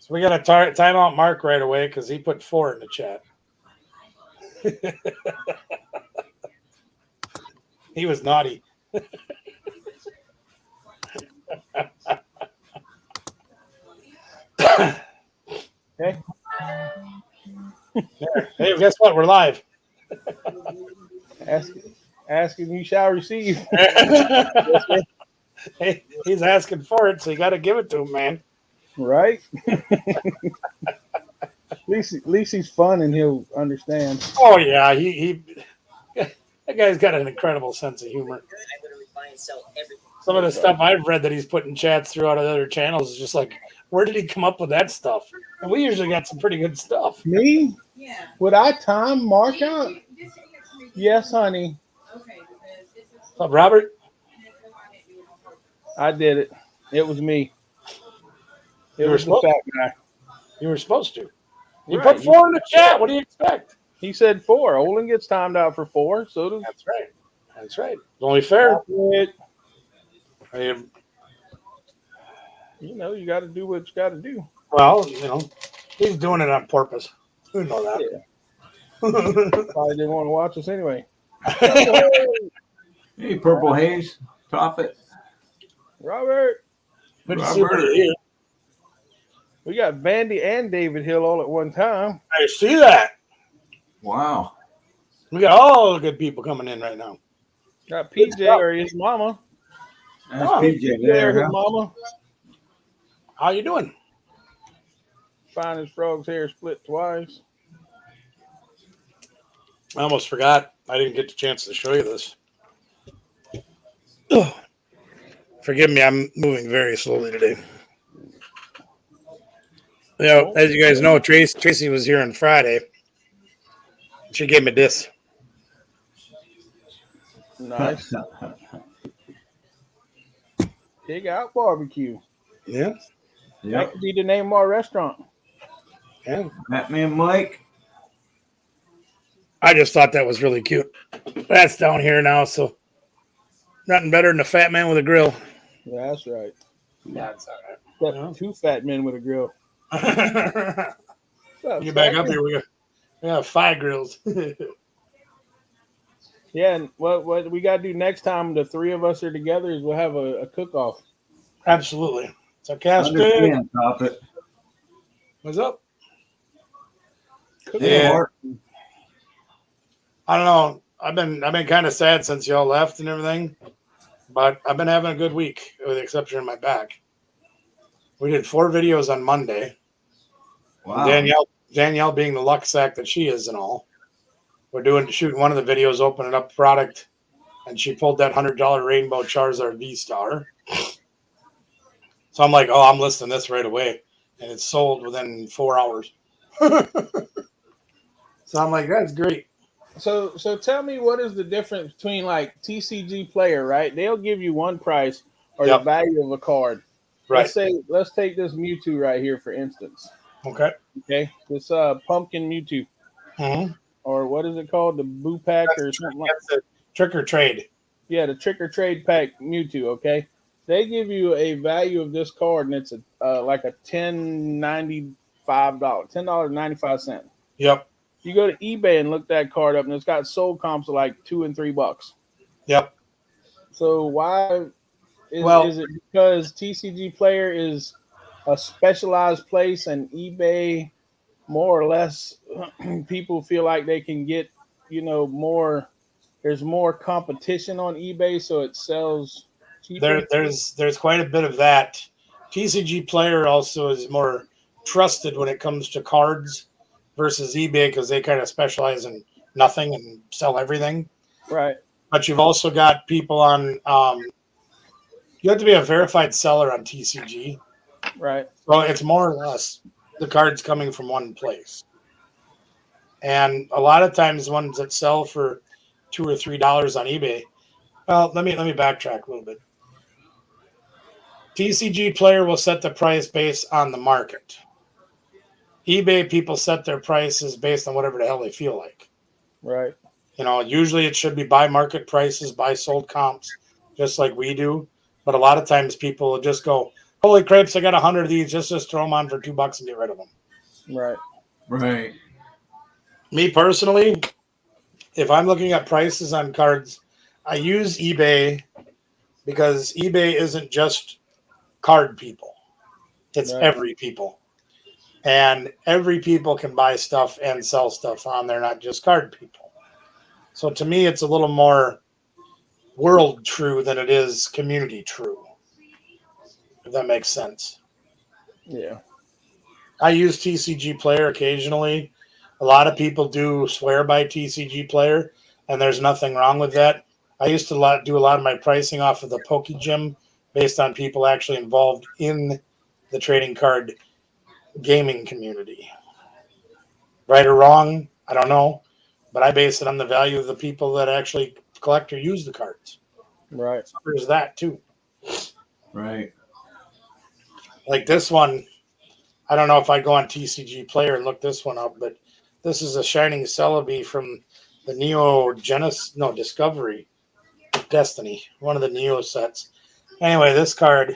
So we got to time out Mark right away because he put 4 in the chat. He was naughty. Okay. Hey, guess what? We're live. Asking you shall receive. Hey, he's asking for it, so you got to give it to him, man. Right? At least he's fun and he'll understand. Oh yeah, he that guy's got an incredible sense of humor. Some of the stuff I've read that he's put in chats throughout other channels is just like, where did he come up with that stuff? And we usually got some pretty good stuff. Me? Yeah. Would I time Mark out? Yes, honey. What's up, Robert? I did it. It was me. It was the fat guy. You were supposed to. You Right. put 4 in the chat. What do you expect? He said 4. Olin gets timed out for 4. So does. That's right. That's right. It's only fair. I mean, you know, you got to do what you got to do. Well, you know, he's doing it on purpose. You know that. Yeah. Probably didn't want to watch us anyway. Hey, Purple Haze, Prophet. Robert. Good to see you here. We got Vandy and David Hill all at one time. I see that. Wow. We got all the good people coming in right now. Got PJ or his mama. That's PJ there. His mama. How you doing? Find his frog's hair split twice. I almost forgot. I didn't get the chance to show you this. Ugh. Forgive me, I'm moving very slowly today. You know, as you guys know, Tracy was here on Friday. She gave me this. Nice. Pig Out Barbecue. Yeah. That could be the name of our restaurant. Yeah. Batman Mike. I just thought that was really cute. That's down here now, so nothing better than a fat man with a grill. Yeah, that's right. That's all right. Two fat men with a grill. Get back up here. We got 5 grills. Yeah, and what we got to do next time, the 3 of us are together, is we'll have a cook-off. Absolutely. So, Casper. What's up? Yeah. I don't know. I've been kind of sad since y'all left and everything, but I've been having a good week with the exception of my back. We did 4 videos on Monday. Wow. Danielle being the luck sack that she is and all. We're shooting one of the videos, opening up product, and she pulled that $100 Rainbow Charizard V-Star. So I'm like, I'm listing this right away. And it's sold within 4 hours. So I'm like, that's great. So tell me, what is the difference between like TCG Player, right? They'll give you one price or the value of a card. Right. Let's take this Mewtwo right here, for instance. Okay. This pumpkin Mewtwo. Mm-hmm. Or what is it called? The Boo Pack or something like that? That's a trick or trade. Yeah, the Trick or Trade Pack Mewtwo, okay? They give you a value of this card, and it's like a $10.95. Yep. You go to eBay and look that card up, and it's got sold comps of like $2 and $3. Yep. So why is it because TCG Player is a specialized place, and eBay more or less people feel like they can get, more. There's more competition on eBay, so it sells cheaper. There's quite a bit of that. TCG Player also is more trusted when it comes to cards versus eBay because they kind of specialize in nothing and sell everything. Right. But you've also got people on. You have to be a verified seller on TCG. Right. So it's more or less the cards coming from one place. And a lot of times ones that sell for $2 or $3 on eBay. Well, let me backtrack a little bit. TCG Player will set the price based on the market. eBay people set their prices based on whatever the hell they feel like. Right. Usually it should be by market prices, by sold comps, just like we do. But a lot of times people will just go, holy crapes, I got 100 of these. Just throw them on for $2 and get rid of them. Right. Right. Me personally, if I'm looking at prices on cards, I use eBay because eBay isn't just card people. It's every people. And every people can buy stuff and sell stuff on there, not just card people. So to me, it's a little more world true than it is community true. If that makes sense. Yeah. I use TCG Player occasionally. A lot of people do swear by TCG Player, and there's nothing wrong with that. I used to do a lot of my pricing off of the Poke Gym based on people actually involved in the trading card gaming community. Right or wrong, I don't know, but I base it on the value of the people that actually collect or use the cards. Right. So there's that too. Right. Like this one, I don't know if I go on TCG Player and look this one up, but this is a Shining Celebi from the Discovery Destiny, one of the Neo sets. Anyway, this card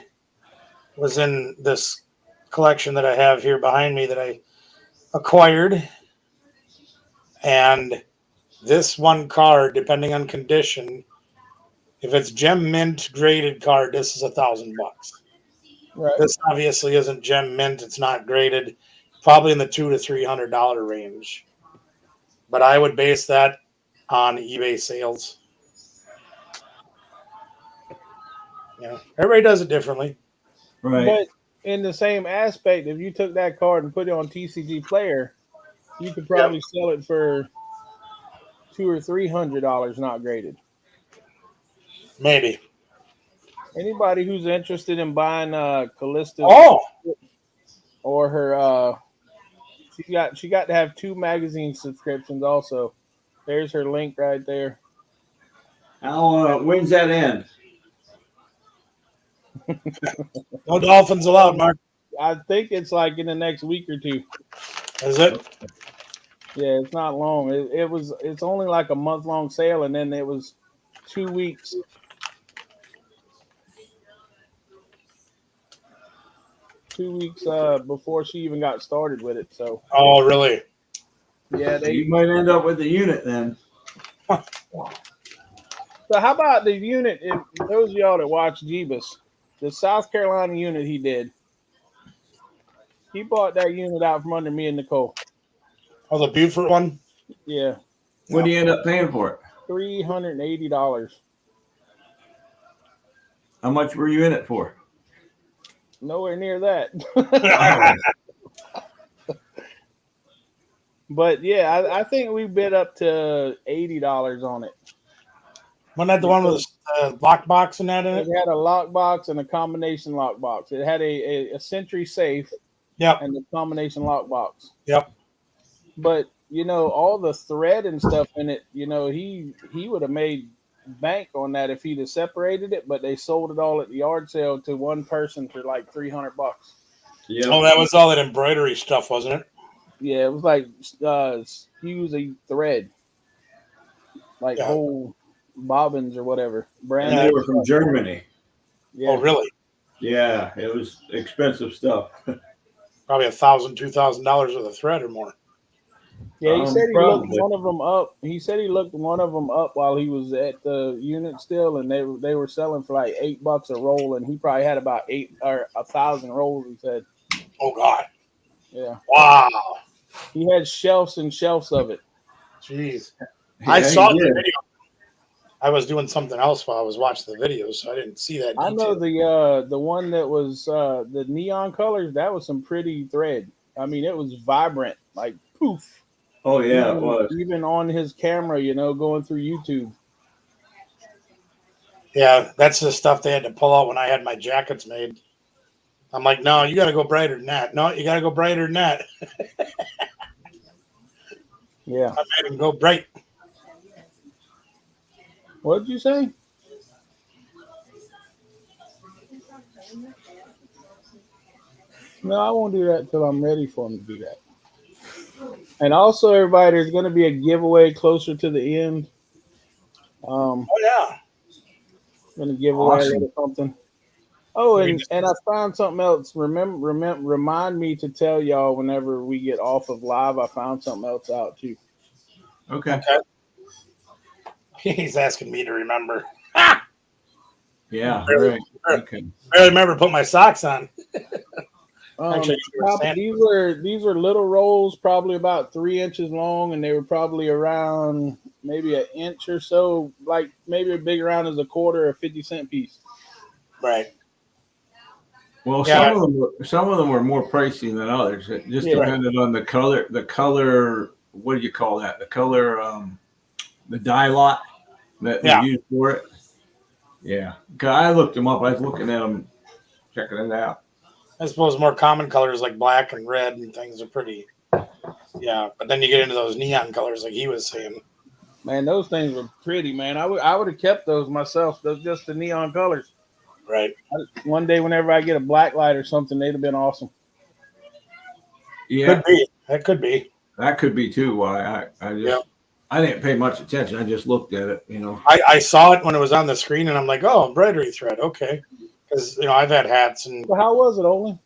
was in this collection that I have here behind me that I acquired. And this one card, depending on condition, if it's gem mint graded card, this is $1,000. Right. This obviously isn't gem mint. It's not graded. Probably in the $200 to $300 range. But I would base that on eBay sales. Yeah, everybody does it differently. Right. But in the same aspect, if you took that card and put it on TCG Player, you could probably sell it for $200 or $300 not graded. Maybe. Anybody who's interested in buying Callista or her she got to have 2 magazine subscriptions also. There's her link right there. How when's that end? No dolphins allowed, Mark. I think it's like in the next week or 2. Is it? Yeah, it's not long. It's only like a month-long sale, and then it was 2 weeks. 2 weeks before she even got started with it. So. Oh, really? Yeah, You might end up with the unit then. So how about the unit? If those of y'all that watch Jeebus, the South Carolina unit he did. He bought that unit out from under me and Nicole. Oh, the Buford one? Yeah. What do you end up paying for it? $380. How much were you in it for? Nowhere near that. But yeah, I think we bid up to $80 on it. Wasn't that the one with the lockbox and that in it? It had a lockbox and a combination lockbox. It had a Sentry safe. Yep. And the combination lockbox. Yep. But all the thread and stuff in it, he would have made bank on that if he'd have separated it, but they sold it all at the yard sale to one person for like $300. Yeah. Oh, that was all that embroidery stuff, wasn't it? Yeah, it was like hues a thread, like whole bobbins or whatever. And they were from Germany. Yeah. Oh, really? Yeah, it was expensive stuff. Probably $1,000, $2,000 worth of thread or more. Yeah, he said he looked one of them up. He said he looked one of them up while he was at the unit still, and they were selling for like $8 a roll, and he probably had about 8 or 1,000 rolls. He said. Oh God. Yeah. Wow. He had shelves and shelves of it. Jeez. Yeah, I saw the video. I was doing something else while I was watching the videos, so I didn't see that detail. I know the one that was the neon colors. That was some pretty thread. I mean, it was vibrant, like poof. Oh yeah, it was. Even on his camera, going through YouTube. Yeah, that's the stuff they had to pull out when I had my jackets made. I'm like, no, you got to go brighter than that. No, you got to go brighter than that. Yeah. I made him go bright. What did you say? No, I won't do that until I'm ready for him to do that. And also, everybody, there's going to be a giveaway closer to the end. Oh, yeah. Going to give away a little something. Oh, and I found something else. Remind me to tell y'all whenever we get off of live. I found something else out too. Okay. He's asking me to remember. Yeah. Barely, Right. Okay. barely remember to put my socks on. Actually, these were little rolls, probably about 3 inches long, and they were probably around maybe an inch or so, like maybe as big around as a quarter or 50-cent piece. Right. Well, some of them were more pricey than others. It just depended on the color. The color. What do you call that? The color. The dye lot that they used for it. Yeah. I looked them up. I was looking at them, checking it out. I suppose more common colors like black and red and things are pretty. Yeah, but then you get into those neon colors like he was saying. Man, those things were pretty, man. I would have kept those myself. Those just the neon colors. Right. One day, whenever I get a black light or something, they'd have been awesome. Yeah. Could be. That could be. That could be too. Why I just I didn't pay much attention. I just looked at it. I saw it when it was on the screen, and I'm like, oh, embroidery thread. Okay. Because, I've had hats and Well, how was it, Olin?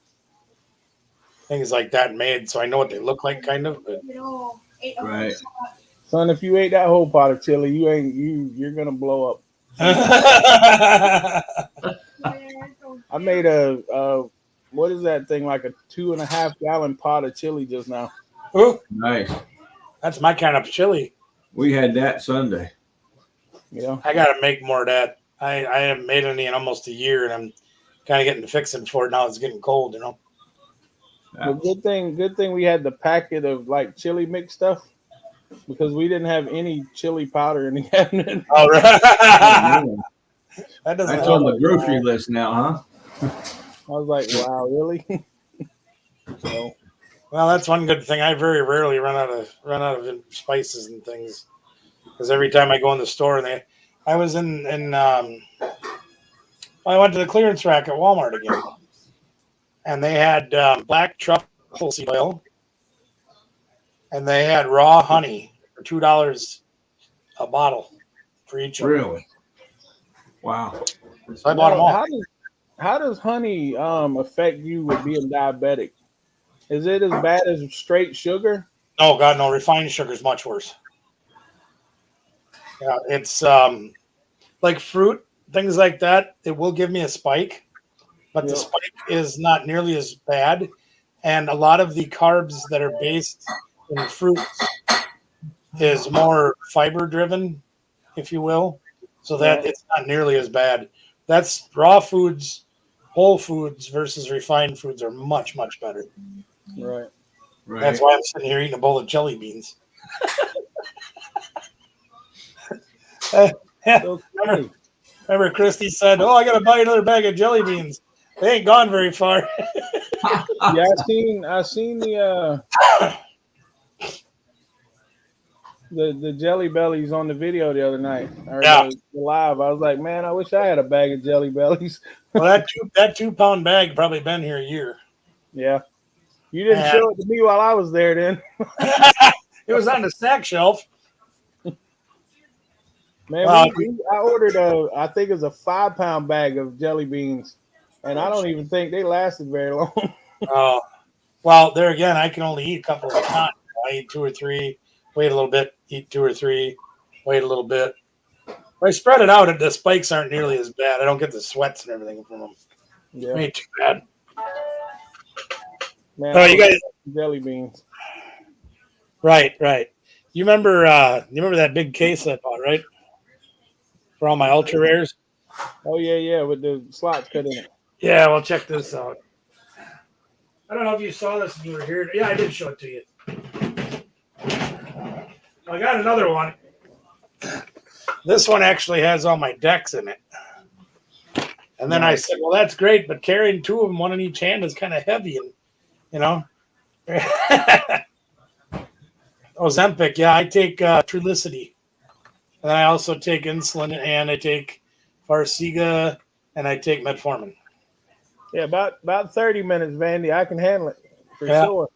things like that made, so I know what they look like, kind of. But. Right. Son, if you ate that whole pot of chili, you're gonna blow up. I made a what is that thing, like a 2.5 gallon pot of chili just now. Ooh, nice. That's my kind of chili. We had that Sunday. Yeah. I gotta make more of that. I haven't made any in almost a year, and I'm kind of getting the fixing for it now. It's getting cold, Well, good thing we had the packet of like chili mix stuff, because we didn't have any chili powder in the cabinet. All right. That's on the grocery list now, huh? I was like, wow, really? So, well, that's one good thing. I very rarely run out of spices and things, because every time I go in the store, I was I went to the clearance rack at Walmart again, and they had black truffle seed oil, and they had raw honey for $2 a bottle for each of them. Really? Wow. So I bought them all. How does honey affect you with being diabetic? Is it as bad as straight sugar? Oh God, no! Refined sugar is much worse. Yeah, it's like fruit, things like that. It will give me a spike, but the spike is not nearly as bad. And a lot of the carbs that are based in fruits is more fiber driven, if you will, so that it's not nearly as bad. That's raw foods, whole foods versus refined foods are much, much better. Right. That's why I'm sitting here eating a bowl of jelly beans. Remember Christy said, oh, I got to buy another bag of jelly beans. They ain't gone very far. Yeah, I seen the Jelly Bellies on the video the other night. The live. I was like, man, I wish I had a bag of Jelly Bellies. Well, that 2-pound bag probably been here a year. Yeah. You didn't show it to me while I was there then. It was on the snack shelf. Man, I ordered I think it's a 5-pound bag of jelly beans, and I don't even think they lasted very long. Oh, well, there again, I can only eat a couple at a time. I eat 2 or 3, wait a little bit, eat 2 or 3, wait a little bit. If I spread it out, the spikes aren't nearly as bad. I don't get the sweats and everything from them. Yeah. Ain't too bad. Man, you guys, jelly beans. Right. You remember that big case I bought, right? For all my ultra rares. Oh yeah, with the slots cut in it. Yeah, well, check this out. I don't know if you saw this when you were here. Yeah, I did show it to you. I got another one. This one actually has all my decks in it. And then I said, well, that's great, but carrying 2 of them, one in each hand, is kind of heavy. And, Ozempic, I take Trulicity. And I also take insulin, and I take Farxiga, and I take metformin. Yeah, about 30 minutes, Vandy. I can handle it for sure.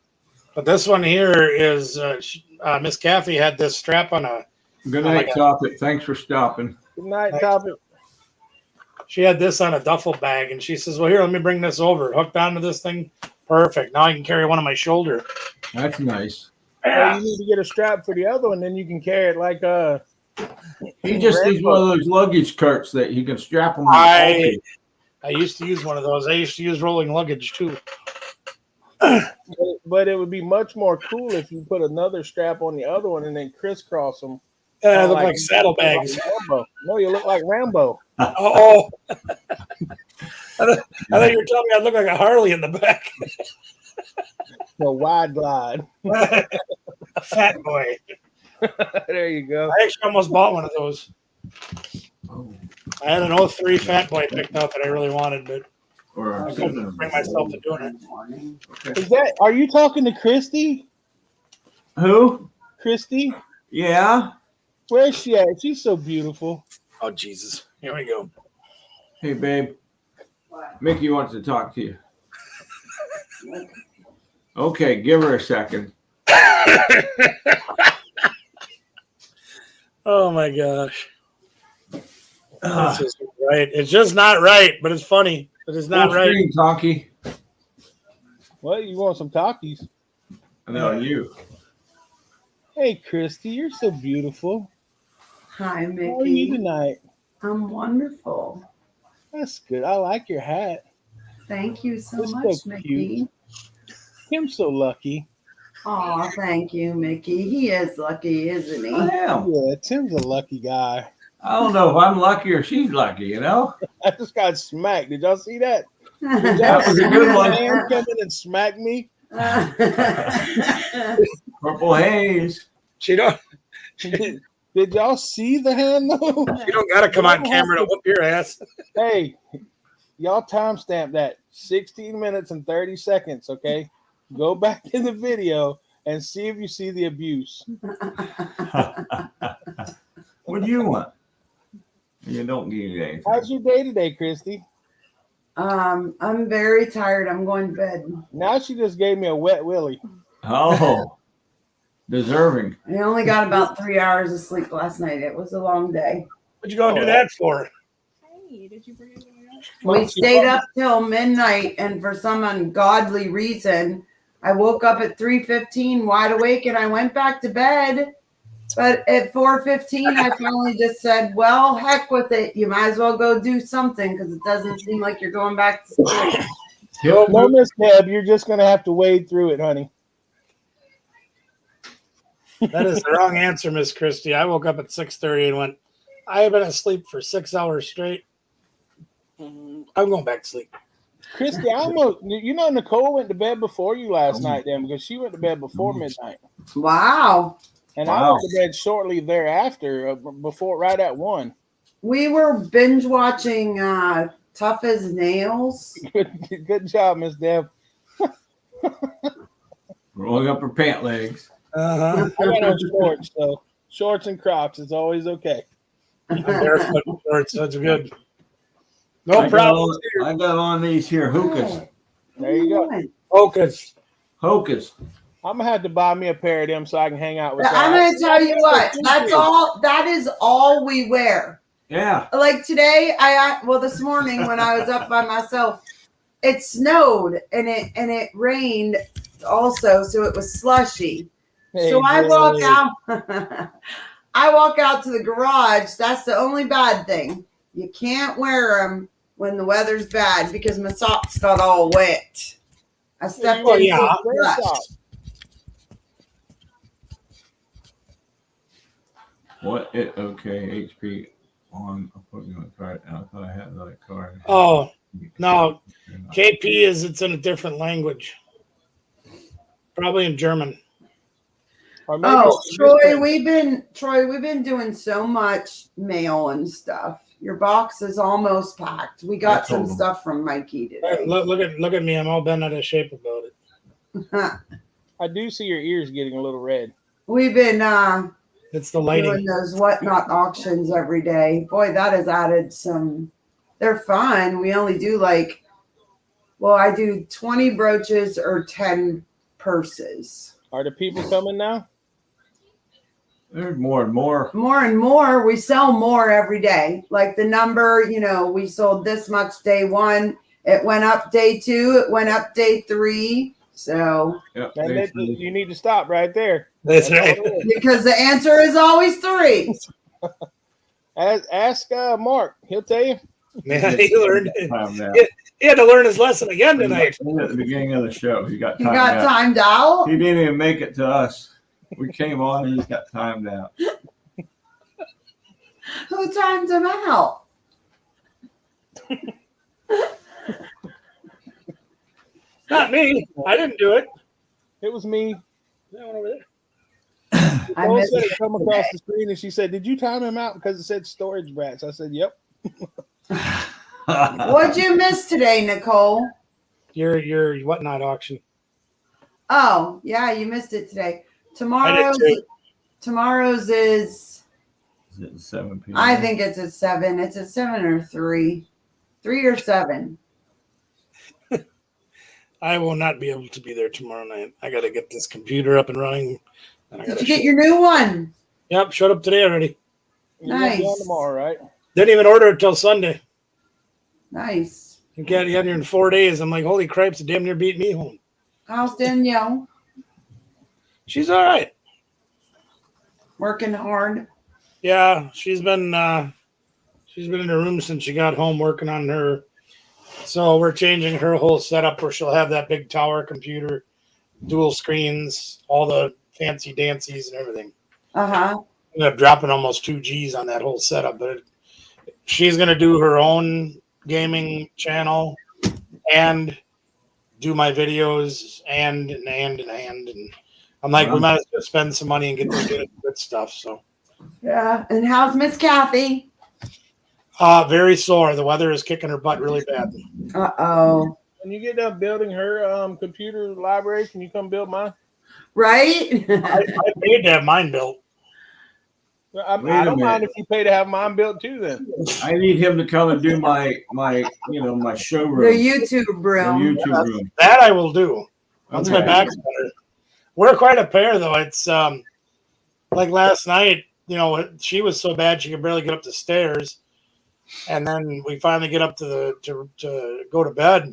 But this one here is Miss Kathy had this strap on a. Good night, Topic. Thanks for stopping. Good night, Topic. She had this on a duffel bag, and she says, "Well, here, let me bring this over. Hooked onto this thing, perfect. Now I can carry one on my shoulder." That's nice. Well, you need to get a strap for the other one, then you can carry it like He just needs one of those luggage carts that you can strap them. I used to use one of those. I used to use rolling luggage too. But it would be much more cool if you put another strap on the other one and then crisscross them. They look like saddlebags. Like no, you look like Rambo. Oh, I thought you were telling me I look like a Harley in the back. A wide glide. A fat boy. There you go. I actually almost bought one of those. I had an 03 Fat Boy picked up that I really wanted, but I couldn't bring myself to doing it. Is that? Are you talking to Christy? Who? Christy? Yeah. Where's she at? She's so beautiful. Oh, Jesus. Here we go. Hey, babe. What? Mickey wants to talk to you. Okay, give her a second. Oh, my gosh. This is right. It's just not right, but it's funny. But it's not right. Talkie. What? You want some Takis? No, you. Hey, Christy, you're so beautiful. Hi, Mickey. How are you tonight? I'm wonderful. That's good. I like your hat. Thank you so It's much, so Mickey. cute. Tim's so lucky. Oh, thank you, Mickey. He is lucky, isn't he? I am. Yeah, Tim's a lucky guy. I don't know if I'm lucky or she's lucky, you know? I just got smacked. Did y'all see that? That was a good one. Man come in and smack me. Purple haze. She don't Did y'all see the hand though? you don't gotta come on camera to whoop your ass. Hey, y'all timestamp that 16 minutes and 30 seconds, okay? Go back in the video and see if you see the abuse. What do you want? You don't need anything. How's your day today, Christy? I'm very tired. I'm going to bed. Now she just gave me a wet willy. Oh, deserving. I only got about 3 hours of sleep last night. It was a long day. What'd you go and do that for? Hey, did you bring anything else? We stayed up till midnight, and for some ungodly reason, I woke up at 3:15 wide awake, and I went back to bed. But at 4:15, I finally just said, well, heck with it. You might as well go do something because it doesn't seem like you're going back to sleep. No, Miss Deb, you're just going to have to wade through it, honey. That is the wrong answer, Miss Christie. I woke up at 6:30 and went, I have been asleep for 6 hours straight. I'm going back to sleep. Christy, Nicole went to bed before you last night then because she went to bed before midnight. Wow. And I went to bed shortly thereafter, right at 1. We were binge watching Tough as Nails. Good job, Miss Deb. Rolling up her pant legs. Uh-huh. I got on shorts, so shorts and Crocs is always okay. I'm barefoot shorts. That's good. No problem. I got on these here hookahs. There you go. Focus. Hocus. I'm gonna have to buy me a pair of them so I can hang out with. I'm gonna tell you what. That is all we wear. Yeah. Like today, this morning when I was up by myself, it snowed and it rained also, so it was slushy. Hey, so I walk out. I walk out to the garage. That's the only bad thing. You can't wear them when the weather's bad because my socks got all wet. I stepped into the slush. What? Okay, HP on. I'm putting on the card. I thought I had another card. Oh, no. KP it's in a different language. Probably in German. Oh, Troy, we've been doing so much mail and stuff. Your box is almost packed. We got some stuff from Mikey today. Look at me. I'm all bent out of shape about it. I do see your ears getting a little red. We've been it's the lighting. Doing those whatnot auctions every day. Boy, that has added some. They're fun. We only do I do 20 brooches or 10 purses. Are the people coming now? There's more and more. More and more. We sell more every day. Like the number, we sold this much day 1. It went up day 2. It went up day 3. So Yep, you need to stop right there. That's right. Because the answer is always 3. Ask Mark. He'll tell you. Man, he learned. He had to learn his lesson again tonight. At the beginning of the show, he got timed out. He didn't even make it to us. We came on and he got timed out. Who timed him out? Not me. I didn't do it. It was me. That one over there. I said it come across the screen and she said, "Did you time him out because it said storage Bratz?" I said, "Yep." What'd you miss today, Nicole? Your whatnot auction. Oh, yeah, you missed it today. Tomorrow's is it 7 p.m.? I think it's at 7. It's at 7 or 3. 3 or 7. I will not be able to be there tomorrow night. I got to get this computer up and running. Did you get your new one? Yep, showed up today already. Nice. You'll be on tomorrow, right? Didn't even order it till Sunday. Nice. You can't get here in 4 days. I'm like, holy cripes, it damn near beat me home. How's Danielle? She's all right. Working hard. Yeah, she's been in her room since she got home working on her. So we're changing her whole setup where she'll have that big tower computer, dual screens, all the fancy dancies and everything. Uh-huh. Ended up dropping almost 2 G's on that whole setup, but she's going to do her own gaming channel and do my videos and I'm like, we might as well spend some money and get this good stuff. So yeah. And how's Miss Kathy? Very sore. The weather is kicking her butt really bad. Uh-oh. When you get done building her computer library, can you come build mine? Right? I paid to have mine built. I don't mind if you pay to have mine built too. Then I need him to come and do my showroom. The YouTube room. That I will do. Once my back's better. We're quite a pair, though. It's like last night. She was so bad she could barely get up the stairs, and then we finally get up to go to bed,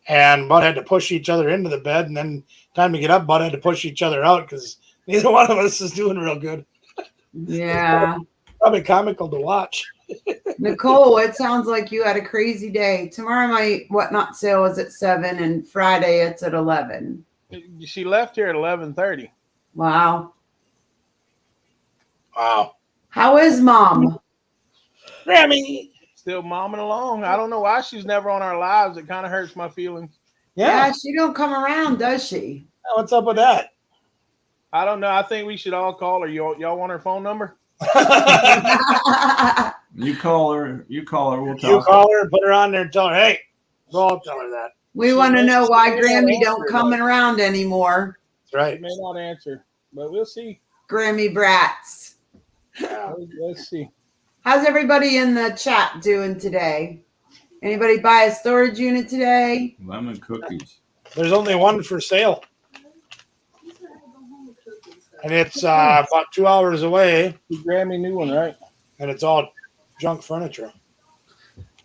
and Bud had to push each other into the bed, and then time to get up, Bud had to push each other out because neither one of us is doing real good. Yeah. Probably comical to watch. Nicole, it sounds like you had a crazy day. Tomorrow my whatnot sale is at 7 and Friday it's at 11. She left here at 11:30. Wow. How is Mom? Grammy. Still momming along. I don't know why she's never on our lives. It kind of hurts my feelings. Yeah, she don't come around, does she? What's up with that? I don't know. I think we should all call her. Y'all want her phone number? You call her. We'll talk. You call her, put her on there, and tell her, hey, go tell her that. We want to know why Grammy don't coming around anymore. That's right. She may not answer, but we'll see. Grammy Bratz. Let's see. How's everybody in the chat doing today? Anybody buy a storage unit today? Lemon cookies. There's only one for sale. And it's about 2 hours away. Grammy new one, right? And it's all junk furniture.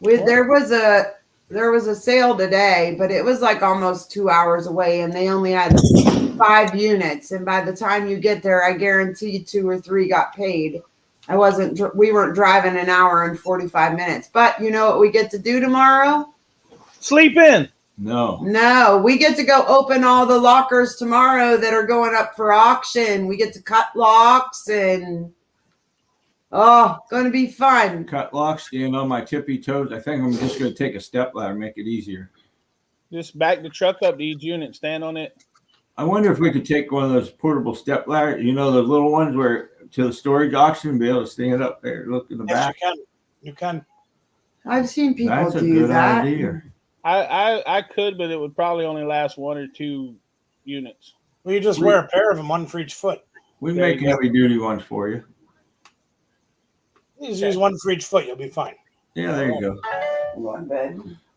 There was a sale today, but it was like almost 2 hours away, and they only had 5 units. And by the time you get there, I guarantee 2 or 3 got paid. We weren't driving an hour and 45 minutes. But you know what we get to do tomorrow? Sleep in. No, we get to go open all the lockers tomorrow that are going up for auction. We get to cut locks and going to be fun. Cut locks, stand on my tippy toes. I think I'm just going to take a step ladder, make it easier. Just back the truck up to each unit, stand on it. I wonder if we could take one of those portable step ladders, those little ones where to the storage auction and be able to stand up there, look in the back. You can. I've seen people That's a do good that. idea. I could, but it would probably only last 1 or 2 units. Well, you just wear a pair of them, one for each foot. We make heavy duty ones for you. You just use one for each foot, you'll be fine. Yeah, there you go.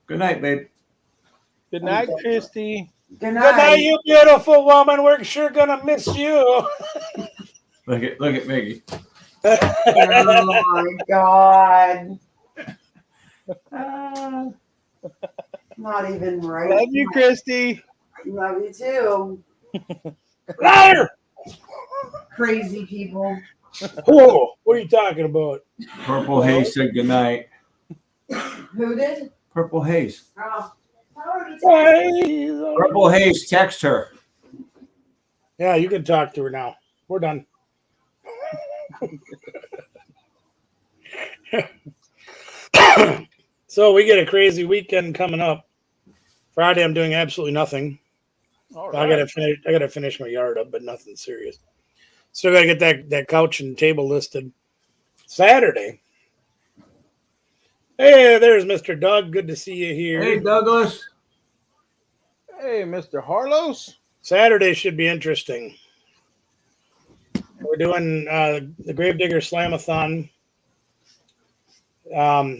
Good night, babe. Good night, Christy. Good night, you beautiful woman. We're sure gonna miss you. Look at Miggy. Oh my God. Not even right. Love you, Christy. Love you too. Liar! Crazy people. Whoa, what are you talking about? Purple Haze said goodnight. Who did? Purple Haze. Oh. Purple Haze, text her. Yeah, you can talk to her now. We're done. So we get a crazy weekend coming up. Friday, I'm doing absolutely nothing. All I right. gotta finish my yard up, but nothing serious. Still gotta get that couch and table listed. Saturday. Hey, there's Mr. Doug. Good to see you here. Hey, Douglas. Hey, Mr. Harlos. Saturday should be interesting. We're doing the Gravedigger Slamathon.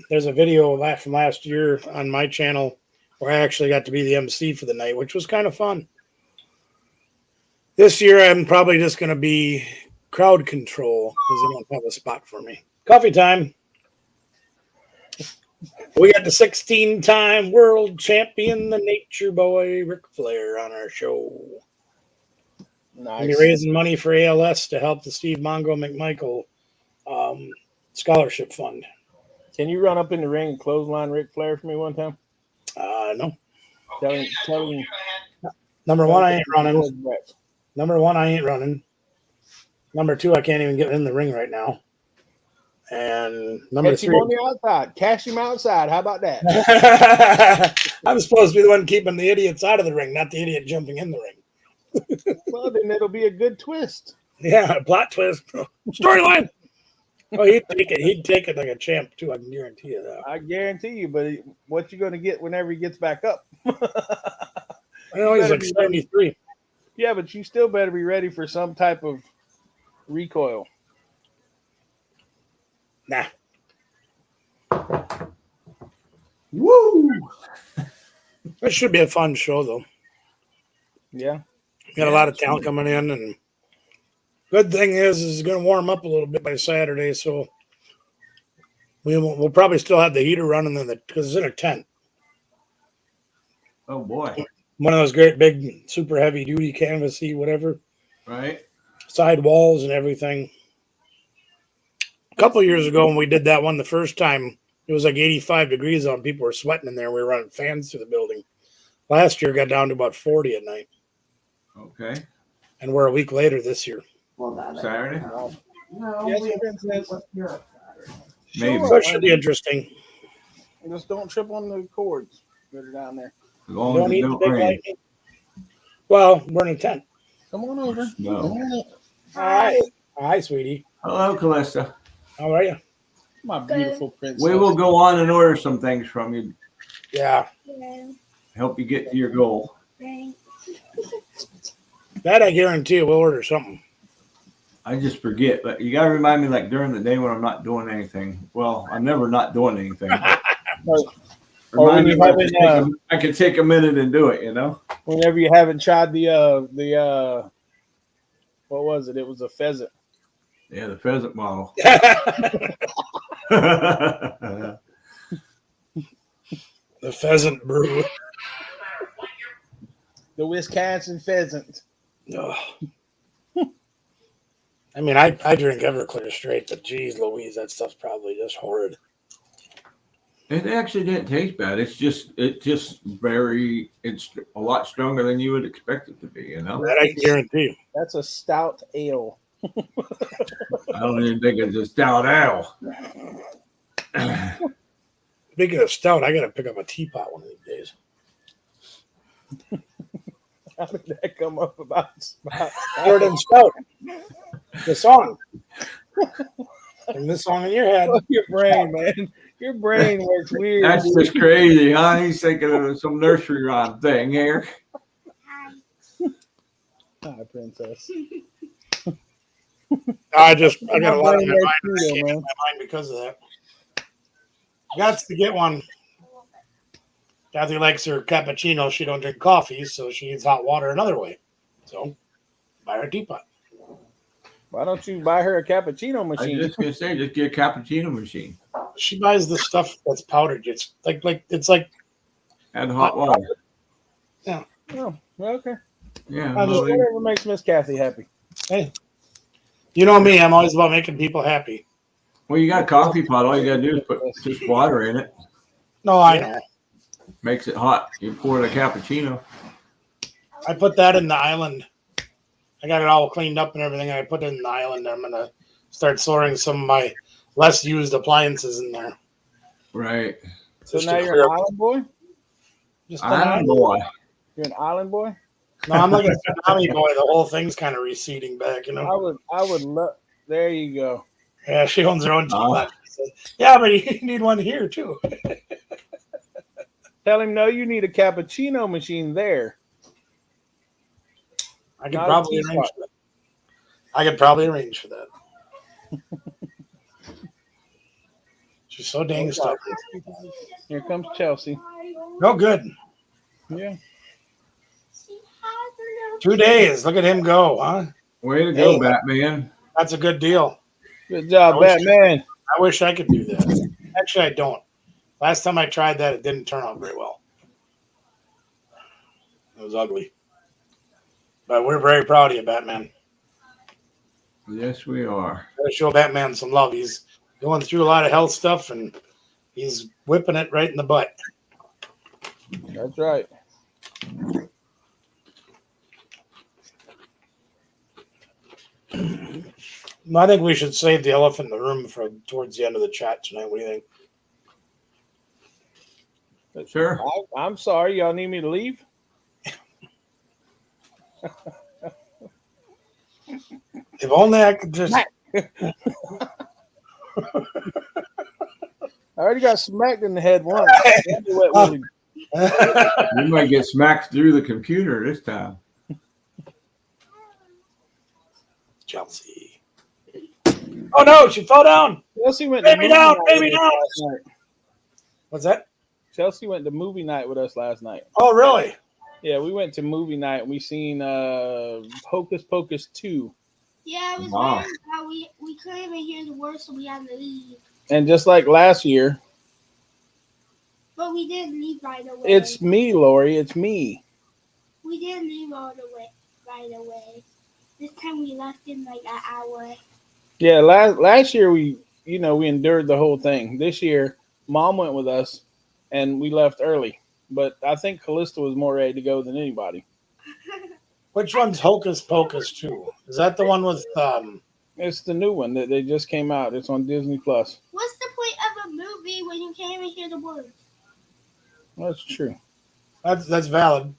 There's a video from last year on my channel where I actually got to be the MC for the night, which was kind of fun. This year, I'm probably just going to be crowd control because they don't have a spot for me. Coffee time. We got the 16-time world champion, the Nature Boy, Ric Flair, on our show. Nice. We'll be raising money for ALS to help the Steve Mongo McMichael scholarship fund. Can you run up in the ring and clothesline Ric Flair for me one time? No. Tell him. Number one, I ain't running. Number one, I ain't running. Number two, I can't even get in the ring right now. And number Catch three, him on the outside. Cash him outside. How about that? I'm supposed to be the one keeping the idiots out of the ring, not the idiot jumping in the ring. Well, then it'll be a good twist. Yeah, plot twist. Storyline. Oh, he'd take it like a champ too. I can guarantee you that. I guarantee you. But what you going to get whenever he gets back up? I know he's like 73. Yeah, but you still better be ready for some type of recoil. Nah. Woo! It should be a fun show, though. Yeah. We got a lot of talent coming in, and good thing is it's going to warm up a little bit by Saturday, so we'll probably still have the heater running because it's in a tent. Oh boy! One of those great big, super heavy duty canvasy, whatever. Right. Side walls and everything. A couple of years ago, when we did that one the first time, it was like 85 degrees out. People were sweating in there. We were running fans through the building. Last year, it got down to about 40 at night. Okay. And we're a week later this year. Well, that Saturday? No, Yes, we Princess. Maybe. So it should be interesting. Just don't trip on the cords that are down there. As long Don't as it need the don't big rain. lightning. Well, we're in a tent. Come on over. No. Come on up. Hi, sweetie. Hello, Callista. How are you? My beautiful princess. We will go on and order some things from you. Yeah. Yeah. Help you get to your goal. Thanks. That I guarantee you we'll order something. I just forget, but you got to remind me like during the day when I'm not doing anything. Well, I'm never not doing anything. Or when Remind me you when I can take a minute and do it, you know? Whenever you haven't tried the what was it? It was a pheasant. Yeah, the pheasant model. The pheasant brew. The Wisconsin pheasant. Ugh. I mean, I drink Everclear straight, but geez Louise, that stuff's probably just horrid. It actually didn't taste bad. It's a lot stronger than you would expect it to be, you know? That I can guarantee you. That's a stout ale. I don't even think it's a stout ale. Speaking of stout, I got to pick up a teapot one of these days. How did that come up about Short and stout. The song. And this song in your head. your brain, man? Your brain works weird. That's dude. just crazy, huh? He's thinking of some nursery rhyme thing here. Hi, princess. I got a lot on my mind. Too, I came man. in my mind because of that. Got to get one. Kathy likes her cappuccino. She don't drink coffee, so she needs hot water another way. So buy her a teapot. Why don't you buy her a cappuccino I was machine? just gonna say, just get a cappuccino machine. She buys the stuff that's powdered. It's like Add hot water. Yeah. Oh, okay. Yeah. I just- Whatever makes Miss Kathy happy. Hey, you know me. I'm always about making people happy. Well, you got a coffee pot. All you gotta do is put just water in it. No, I know. Makes it hot. You pour the cappuccino. I put that in the island. I got it all cleaned up and everything. I put it in the island. I'm gonna start storing some of my less used appliances in there. Right. So Just now to you're clear an up- island boy? Just Island boy. You're an island boy? No, I'm like a tsunami boy. The whole thing's kind of receding back, you know. I would love. There you go. Yeah, she owns her own tea Oh. plant. She says, yeah, but you need one here too. Tell him no. You need a cappuccino machine there. I could Not a probably teapot. arrange for that. I could probably arrange for that. She's so dang stubborn. Here comes Chelsea. No good. Yeah. 2 days. Look at him go, huh? Way to go, Hey. Batman. That's a good deal. Good job, I wish- Batman. I wish I could do that. Actually, I don't. Last time I tried that, it didn't turn out very well. It was ugly. But we're very proud of you, Batman. Yes, we are. Gotta show Batman some love. He's going through a lot of health stuff, and he's whipping it right in the butt. That's right. I think we should save the elephant in the room for towards the end of the chat tonight. What do you think? Sure. I'm sorry. Y'all need me to leave? If only I could just. I already got smacked in the head once. You might get smacked through the computer this time. Chelsea. Oh no, she fell down. Chelsea went Baby to down, movie baby night down. last night. What's that? Chelsea went to movie night with us last night. Oh, really? Yeah, we went to movie night and we seen Hocus Pocus 2. Yeah, it was Wow. weird how we couldn't even hear the words, so we had to leave. And just like last year, But we didn't leave right away. it's me, Lori. It's me. We didn't leave all the way right away. This time we left in like an hour. Yeah, last year we endured the whole thing. This year, Mom went with us, and we left early. But I think Callista was more ready to go than anybody. Which one's Hocus Pocus 2? Is that the one with It's the new one that they just came out. It's on Disney Plus. What's the point of a movie when you can't even hear the words? That's true. That's valid.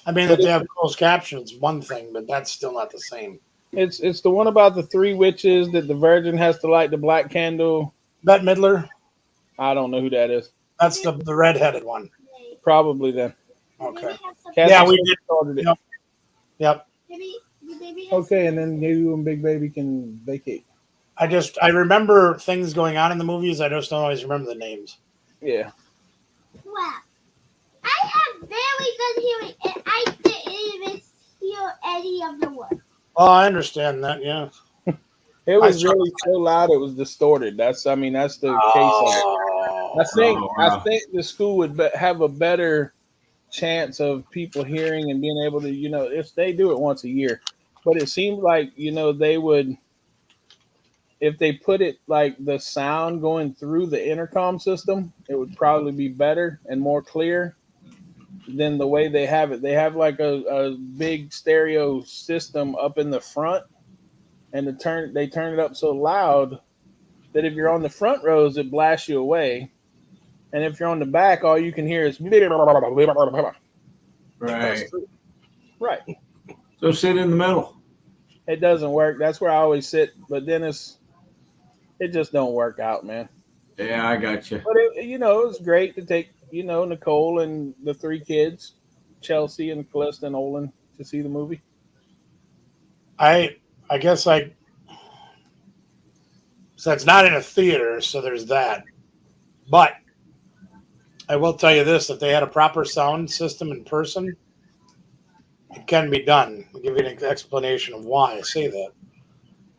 I mean, that they have closed captions, one thing, but that's still not the same. It's the one about the three witches that the Virgin has to light the black candle. Bette Midler, I don't know who that is. that's the redheaded one. Probably then. Okay. Kathy Yeah, we said did. started it. Yep. Yep. Maybe the baby has Okay, and then you and Big Baby can vacate. I remember things going on in the movies. I just don't always remember the names. Yeah. Wow. I have very good hearing, and I didn't even hear any of the words. Oh, I understand that. Yeah. It was I- really so loud it was distorted. That's the case of it. Oh, I think the school would have a better chance of people hearing and being able to, if they do it once a year. But it seems like, they would, if they put it like the sound going through the intercom system, it would probably be better and more clear than the way they have it. They have like a big stereo system up in the front, and they turn it up so loud that if you're on the front rows, it blasts you away. And if you're on the back, all you can hear is Right. right. So sit in the middle. It doesn't work. That's where I always sit, but then it just don't work out, man. Yeah, I got you. But it was great to take Nicole and the three kids, Chelsea and Callista and Olin, to see the movie. I guess so it's not in a theater, so there's that. But I will tell you this: if they had a proper sound system in person, it can be done. I'll give you an explanation of why I say that.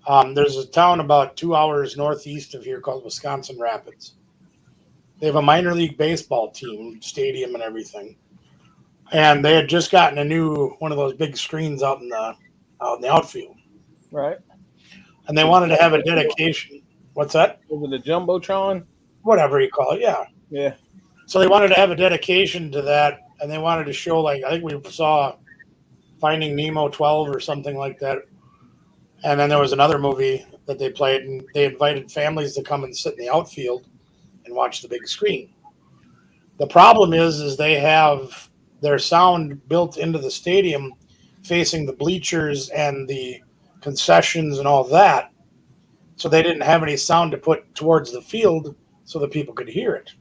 There's a town about 2 hours northeast of here called Wisconsin Rapids. They have a minor league baseball team, stadium and everything. And they had just gotten a new one of those big screens out in the outfield. Right. And they wanted to have a dedication. What's that? Was it a Jumbotron? Whatever you call it, yeah. Yeah. So they wanted to have a dedication to that, and they wanted to show, like, I think we saw Finding Nemo 12 or something like that. And then there was another movie that they played, and they invited families to come and sit in the outfield and watch the big screen. The problem is they have their sound built into the stadium facing the bleachers and the concessions and all that. So they didn't have any sound to put towards the field so that people could hear it.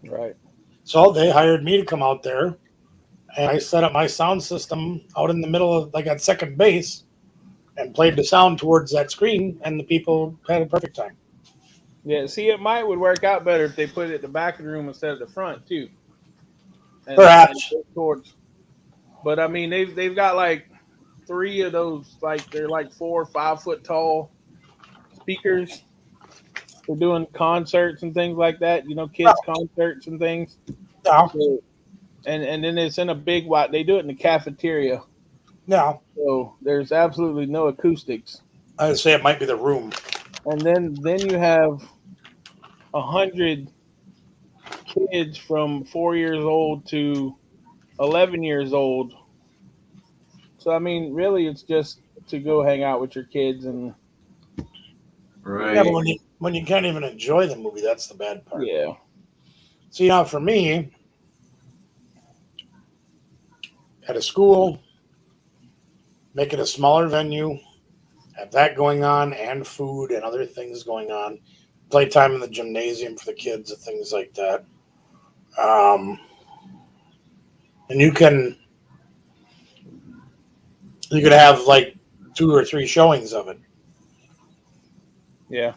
Right. So they hired me to come out there, and I set up my sound system out in the middle of, like, at second base, and played the sound towards that screen, and the people had a perfect time. Yeah, see, it would work out better if they put it at the back of the room instead of the front too. And, Perhaps. But I mean, they've got like 3 of those, like they're like 4 or 5 foot tall speakers. They're doing concerts and things like that, kids concerts and things. Yeah. So, and then it's in a big white. They do it in the cafeteria. Yeah. So there's absolutely no acoustics. I would say it might be the room. And then you have 100 kids from 4 years old to 11 years old. So I mean, really, it's just to go hang out with your kids and. Right. Yeah, but when you can't even enjoy the movie, that's the bad part. Yeah. See, now for me, at a school, make it a smaller venue, have that going on, and food and other things going on. Playtime in the gymnasium for the kids and things like that. And you could have like 2 or 3 showings of it. Yeah.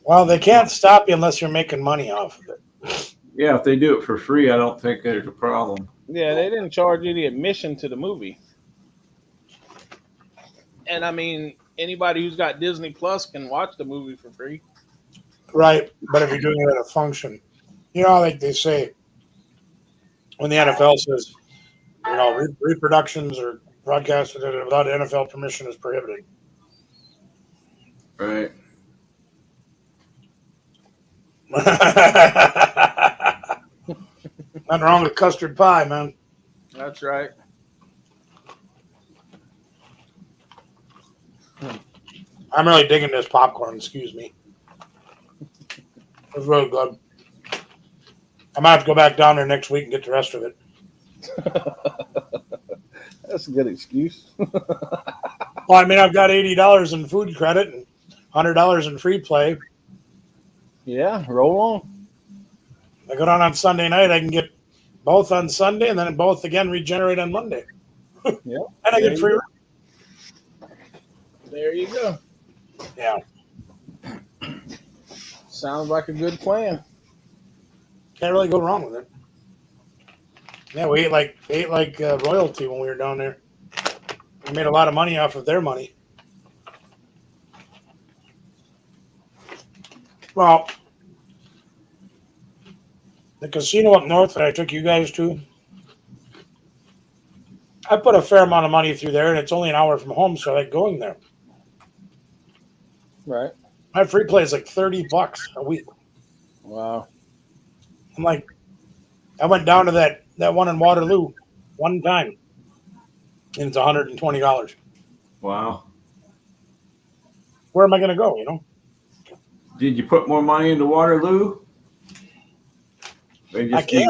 Well, they can't stop you unless you're making money off of it. Yeah, if they do it for free, I don't think there's a problem. Yeah, they didn't charge any admission to the movie. And I mean, anybody who's got Disney Plus can watch the movie for free. Right, but if you're doing it at a function, like they say, when the NFL says, reproductions or broadcasts without NFL permission is prohibited. Right. Nothing wrong with custard pie, man. That's right. I'm really digging this popcorn, excuse me. It's really good. I might have to go back down there next week and get the rest of it. That's a good excuse. Well, I mean, I've got $80 in food credit and $100 in free play. Yeah, roll on. I go down on Sunday night, I can get both on Sunday and then both again regenerate on Monday. Yeah. And I get free. There you go. Yeah. Sounds like a good plan. Can't really go wrong with it. Yeah, we ate like royalty when we were down there. We made a lot of money off of their money. Well, the casino up north that I took you guys to, I put a fair amount of money through there, and it's only an hour from home, so I like going there. Right. My free play is like $30 a week. Wow. I'm like, I went down to that one in Waterloo one time, and it's $120. Wow. Where am I going to go, Did you put more money into Waterloo? They just give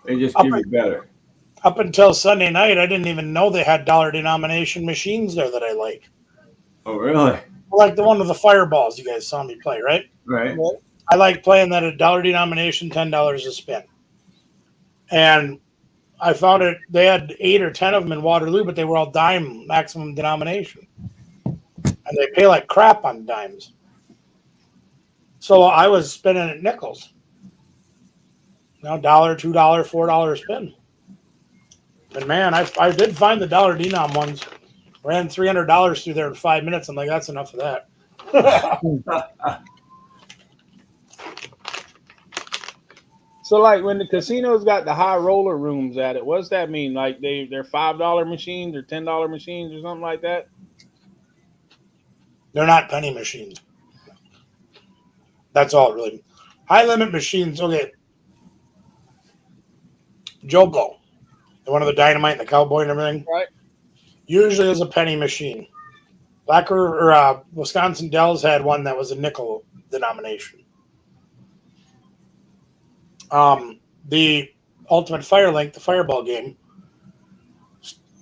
you better. Up until Sunday night, I didn't even know they had dollar denomination machines there that I like. Oh, really? Like the one with the fireballs you guys saw me play, right? Right. I like playing that at dollar denomination, $10 a spin. And I found it, they had 8 or 10 of them in Waterloo, but they were all dime maximum denomination. And they pay like crap on dimes. So I was spinning at nickels. $1, $2, $4 spin. And man, I did find the dollar denom ones Ran $300 through there in 5 minutes. I'm like, that's enough of that. So, like, when the casinos got the high roller rooms at it, what's that mean? Like, they're $5 machines or $10 machines or something like that? They're not penny machines. That's all, really. High limit machines. Okay. Joe Blow, the one of the Dynamite and the Cowboy and everything. Right. Usually is a penny machine. Wisconsin Dells had one that was a nickel denomination. The Ultimate Firelink, the Fireball game,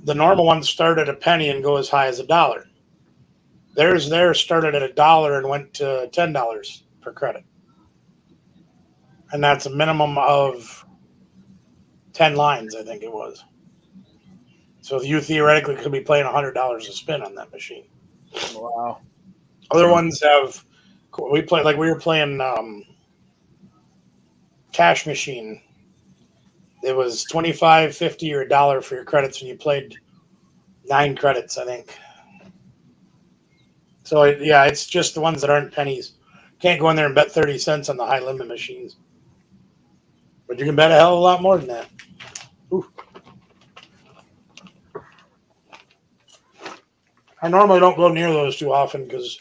the normal ones start at a penny and go as high as $1. Theirs started at $1 and went to $10 per credit. And that's a minimum of 10 lines, I think it was. So you theoretically could be playing $100 a spin on that machine. Wow. Other ones have, we were playing Cash Machine. It was $25, $50, or $1 for your credits, and you played 9 credits, I think. So yeah, it's just the ones that aren't pennies. Can't go in there and bet 30 cents on the high limit machines, but you can bet a hell of a lot more than that. Ooh. I normally don't go near those too often because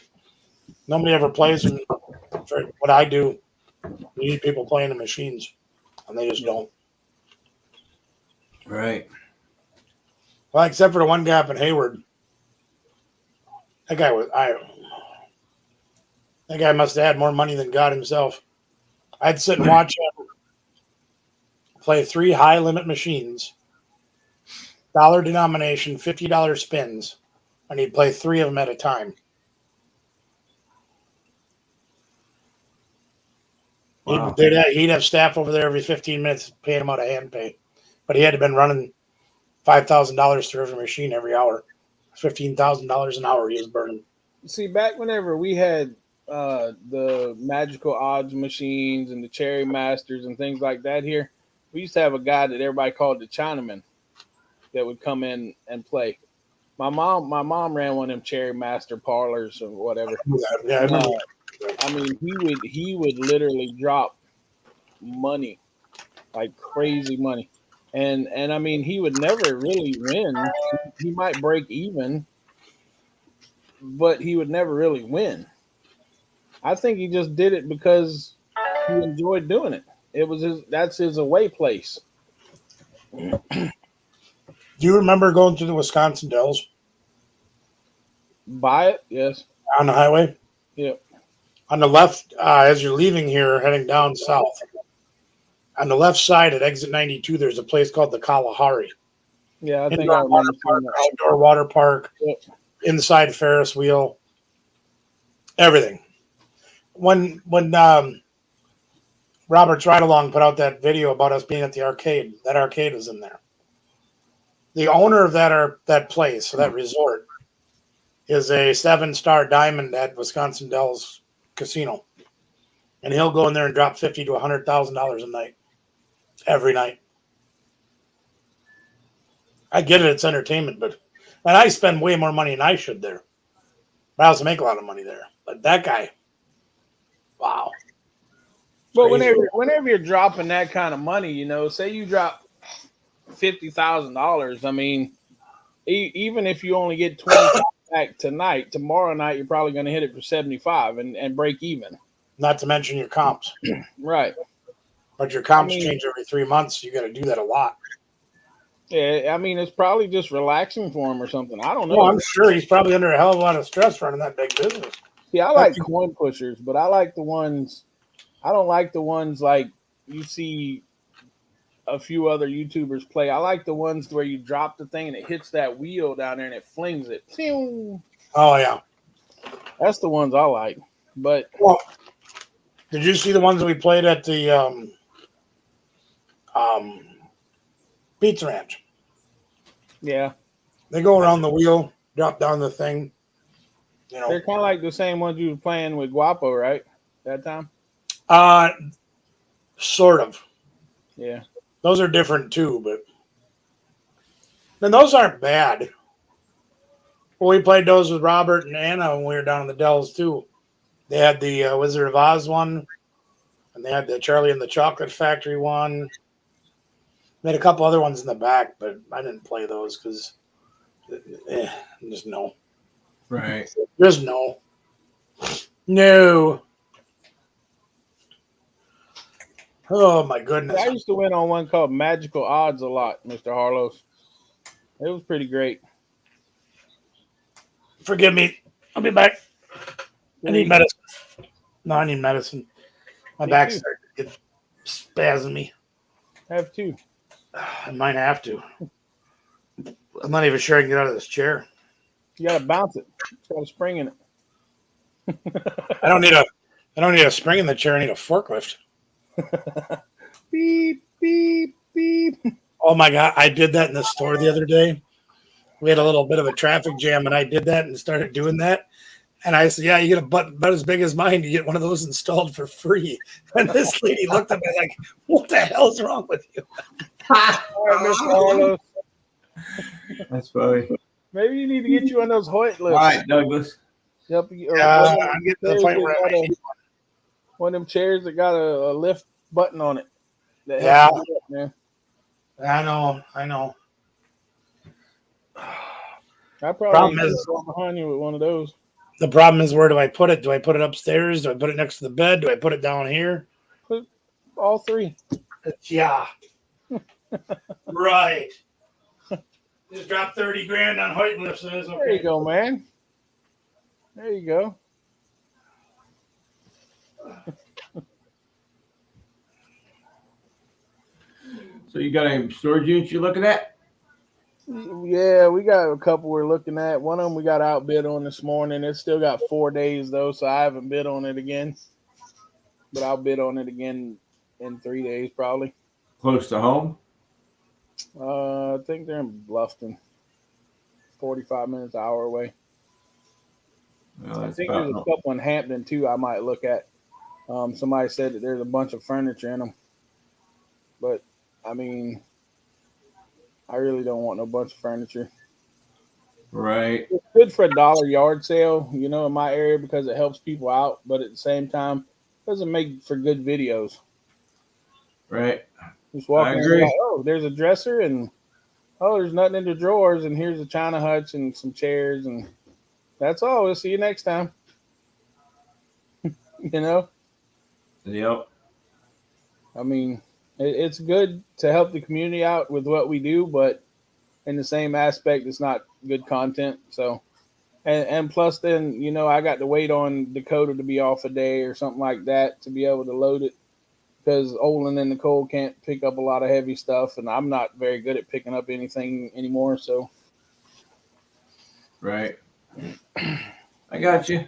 nobody ever plays them. For what I do, you need people playing the machines, and they just don't. Right. Well, except for the one guy up in Hayward. That guy must have had more money than God himself. I'd sit and watch him play 3 high limit machines, dollar denomination, $50 spins, and he'd play 3 of them at a time. Wow. He'd have staff over there every 15 minutes paying him out of hand pay. But he had to have been running $5,000 through every machine every hour. $15,000 an hour he was burning. See, back whenever we had the magical odds machines and the cherry masters and things like that here, we used to have a guy that everybody called the Chinaman that would come in and play. My mom ran one of them cherry master parlors or whatever. Yeah, I remember. I mean, he would literally drop money, like crazy money. And I mean, he would never really win. He might break even, but he would never really win. I think he just did it because he enjoyed doing it. That's his away place. Do you remember going through the Wisconsin Dells? Buy it, yes. On the highway? Yep. On the left, as you're leaving here, heading down south, on the left side at exit 92, there's a place called the Kalahari. Yeah, I think I remember outdoor water park, yep. Inside Ferris wheel, everything. When Robert's Ride Along put out that video about us being at the arcade, that arcade was in there. The owner of that place, so that resort, is a 7-star diamond at Wisconsin Dells Casino. And he'll go in there and drop $50,000 to $100,000 a night. Every night. I get it, it's entertainment, and I spend way more money than I should there. But I also make a lot of money there. But that guy, wow. Well, whenever you're dropping that kind of money, say you drop $50,000, I mean, even if you only get 20 back tonight, tomorrow night you're probably going to hit it for 75 and break even. Not to mention your comps. Right. But your comps change every 3 months. You got to do that a lot. Yeah, I mean, it's probably just relaxing for him or something. I don't know. Well, I'm sure he's probably under a hell of a lot of stress running that big business. Yeah, I like coin pushers, but I like the ones. I don't like the ones like you see a few other YouTubers play. I like the ones where you drop the thing and it hits that wheel down there and it flings it. Oh, yeah. That's the ones I like. But did you see the ones that we played at the Pizza Ranch? Yeah. They go around the wheel, drop down the thing. They're kind of like the same ones you were playing with Guapo, right? That time? Sort of. Yeah. Those are different too, but then those aren't bad. Well, we played those with Robert and Anna when we were down in the Dells too. They had the Wizard of Oz one, and they had the Charlie and the Chocolate Factory one. They had a couple other ones in the back, but I didn't play those because just no. Right. Just no. No. Oh my goodness. I used to win on one called Magical Odds a lot, Mr. Harlows. It was pretty great. Forgive me. I'll be back. I need medicine. No, I need medicine. My back's starting to get spasmy. Have to. I might have to. I'm not even sure I can get out of this chair. You gotta bounce it. It's got a spring in it. I don't need a spring in the chair. I need a forklift. Beep, beep, beep. Oh my God. I did that in the store the other day. We had a little bit of a traffic jam and I did that and started doing that. And I said, yeah, you get a butt about as big as mine. You get one of those installed for free. And this lady looked at me like, what the hell's wrong with you? All right, Mr. Harlows. That's funny. Maybe you need to get you one of those Hoyt lifts. All right, Douglas. Yep. I'm getting to the point where I need one of them chairs that got a lift button on it. Yeah. Up, man. I know. I probably go behind you with one of those. The problem is, where do I put it? Do I put it upstairs? Do I put it next to the bed? Do I put it down here? Put all three. Yeah. Right. Just dropped 30 grand on Hoyt lifts. So it's okay. There you go, man. There you go. So you got any storage units you're looking at? Yeah, we got a couple we're looking at. One of them we got outbid on this morning. It's still got 4 days though, so I haven't bid on it again. But I'll bid on it again in 3 days probably. Close to home? I think they're in Bluffton. 45 minutes, an hour away. Well, I think there's a couple in Hampton too I might look at. Somebody said that there's a bunch of furniture in them. But, I mean, I really don't want no bunch of furniture. Right. It's good for a dollar yard sale, you know, in my area because it helps people out. But at the same time, it doesn't make for good videos. Right. Just walk I in agree. and like, oh, there's a dresser and, oh, there's nothing in the drawers and here's a china hutch and some chairs and that's all. We'll see you next time. You know? Yep. I mean, it's good to help the community out with what we do, but in the same aspect, it's not good content. So, and plus then, you know, I got to wait on Dakota to be off a day or something like that to be able to load it because Olin and Nicole can't pick up a lot of heavy stuff and I'm not very good at picking up anything anymore. So. Right. I got you.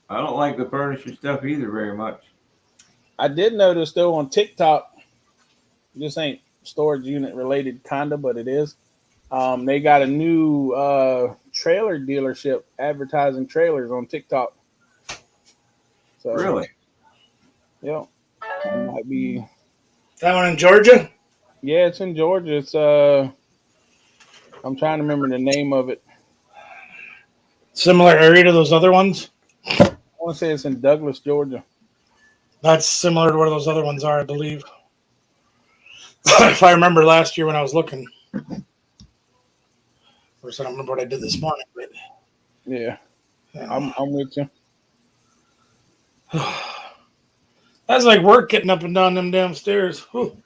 I don't like the furniture stuff either very much. I did notice though on TikTok, this ain't storage unit related kinda, but it is. They got a new trailer dealership advertising trailers on TikTok. So, Really? Yeah. It might be. That one in Georgia? Yeah, it's in Georgia. It's I'm trying to remember the name of it. Similar area to those other ones? I want to say it's in Douglas, Georgia. That's similar to where those other ones are, I believe. If I remember last year when I was looking. Of course, I don't remember what I did this morning, but Yeah. I'm with you. That's like work getting up and down them damn stairs. Whew.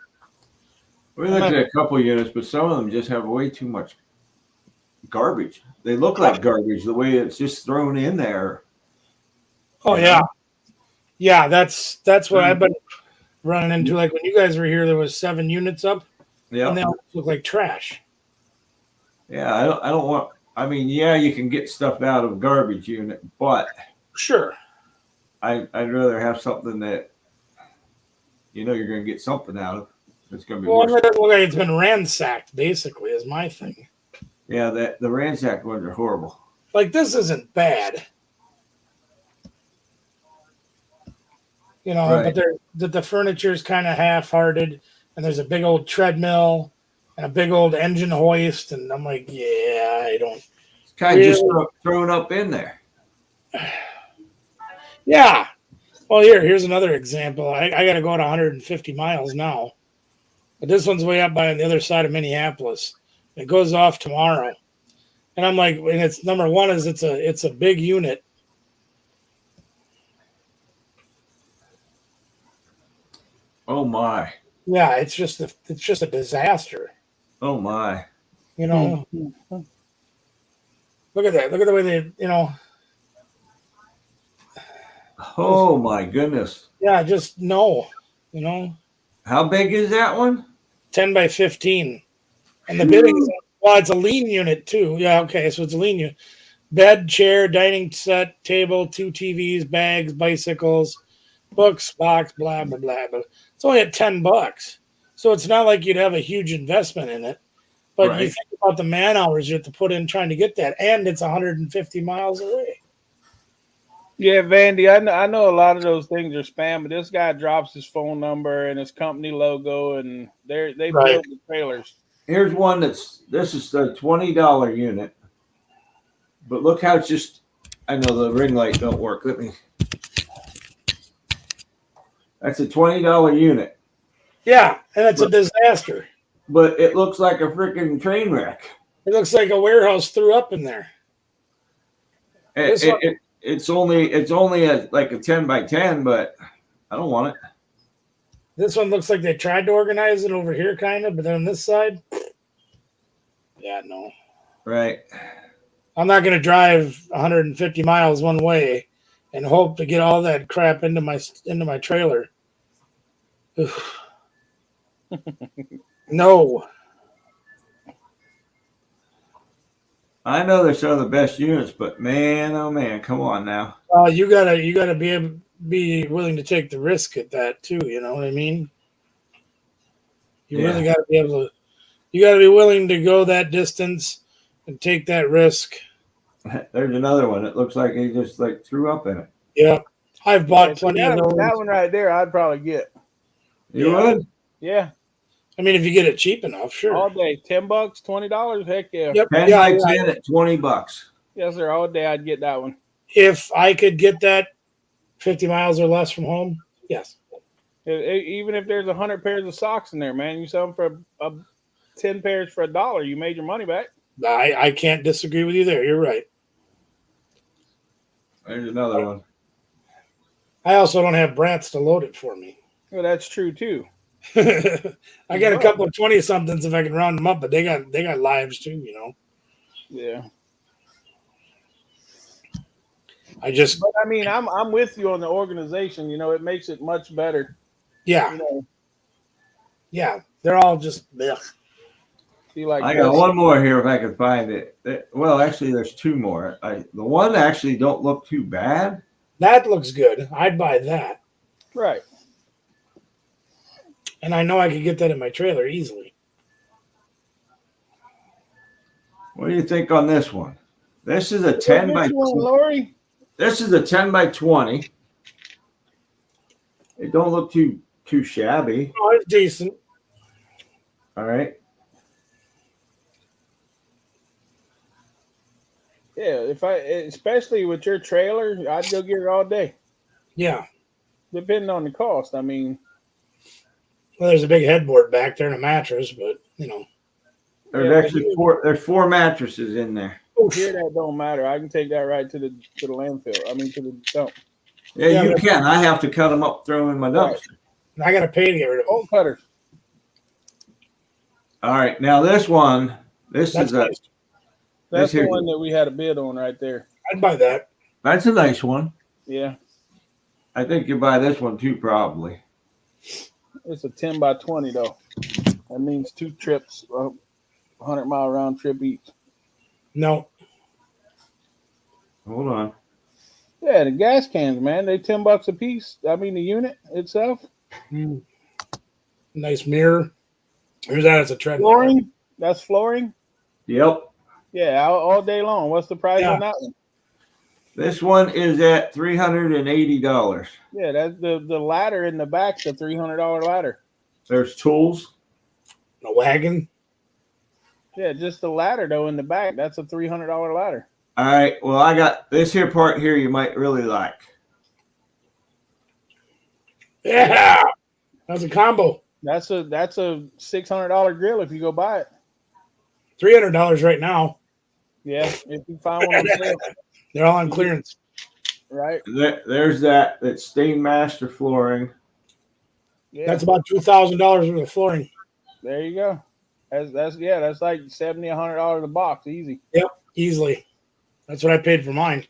We looked at a couple units, but some of them just have way too much garbage. They look like garbage the way it's just thrown in there. Oh yeah. Yeah, that's what I've been running into. Like when you guys were here, there was 7 units up. Yeah. And they all look like trash. Yeah, I don't want. I mean, yeah, you can get stuff out of a garbage unit, but Sure. I'd rather have something that you know you're going to get something out of. It's going to be Well, worse. it doesn't look like it's been ransacked, basically, is my thing. Yeah, the ransacked ones are horrible. Like this isn't bad. You know, Right. but the furniture is kind of half-hearted, and there's a big old treadmill and a big old engine hoist, and I'm like, yeah, I don't. Guy just thrown up in there. Yeah. Well, here's another example. I got to go at 150 miles now, but this one's way up by on the other side of Minneapolis. It goes off tomorrow, and I'm like, and it's number one is it's a big unit. Oh my. Yeah, it's just a disaster. Oh my. You know. Look at that. Look at the way they, you know. Oh my goodness. Yeah, just no. You know. How big is that one? 10 by 15. And the bidding is, well, it's a lean unit too. Yeah, okay, so it's a lean unit. Bed, chair, dining set, table, 2 TVs, bags, bicycles, books, box, blah, blah, blah, blah. It's only at $10. So it's not like you'd have a huge investment in it. But you think about the man hours you have to put in trying to get that, and it's 150 miles away. Yeah, Vandy, I know a lot of those things are spam, but this guy drops his phone number and his company logo, and they build the trailers. Here's one this is a $20 unit, but look how it's just. I know the ring light don't work. That's a $20 unit. Yeah, and it's a disaster. But it looks like a freaking train wreck. It looks like a warehouse threw up in there. It's only like a 10 by 10, but I don't want it. This one looks like they tried to organize it over here, kind of, but then on this side, yeah, no. Right. I'm not going to drive 150 miles one way and hope to get all that crap into my trailer. No. I know they're some of the best units, but man, oh man, come on now. You gotta be willing to take the risk at that too. You know what I mean? You really gotta be able to. You gotta be willing to go that distance and take that risk. There's another one. It looks like he just like threw up in it. Yeah, I've bought plenty of those. That one right there, I'd probably get. You would? Yeah. I mean, if you get it cheap enough, sure. All day, $10, $20, heck yeah. Yep. 10 by 10 at $20. Yes, sir. All day, I'd get that one. If I could get that 50 miles or less from home, yes. Even if there's 100 pairs of socks in there, man, you sell them for 10 pairs for $1, you made your money back. I can't disagree with you there. You're right. There's another one. I also don't have Bratz to load it for me. Well, that's true too. I got a couple of 20-somethings if I can round them up, but they got lives too, you know. Yeah. But I mean, I'm with you on the organization. You know, it makes it much better. Yeah. You know. Yeah. They're all just ugh. I got one more here if I can find it. Well, actually, there's two more. The one actually don't look too bad. That looks good. I'd buy that. Right. And I know I could get that in my trailer easily. What do you think on this one? This is a 10 by 20. This is a 10 by 20. It don't look too shabby. Oh, it's decent. All right. Yeah, especially with your trailer, I'd go get it all day. Yeah. Depending on the cost. I mean, well, there's a big headboard back there and a mattress, but you know. There's actually four mattresses in there. Here that don't matter. I can take that right to the landfill. I mean to the dump. Yeah, you can. I have to cut them up, throw them in my dumpster. I gotta pay to get rid of them. Bolt cutters. All right, now this one. That's the one that we had a bid on right there. I'd buy that. That's a nice one. Yeah. I think you buy this one too, probably. It's a 10 by 20 though. That means 2 trips, 100-mile round trip each. No. Hold on. Yeah, the gas cans, man, they $10 a piece. I mean, the unit itself. Nice mirror. Here's that as a treadmill. Flooring. That's flooring. Yep. Yeah, all day long. What's the price on that one? This one is at $380. Yeah, that's the ladder in the back, the $300 ladder. There's tools. A wagon. Yeah, just the ladder though in the back. That's a $300 ladder. All right. Well, I got this here part here you might really like. Yeah, that's a combo. That's a $600 grill if you go buy it. $300 right now. Yeah, if you find one on sale. They're all on clearance. Right. There's that Stainmaster flooring. Yeah. That's about $2,000 worth of flooring. There you go. That's like $70-$100 a box, easy. Yep, easily. That's what I paid for mine.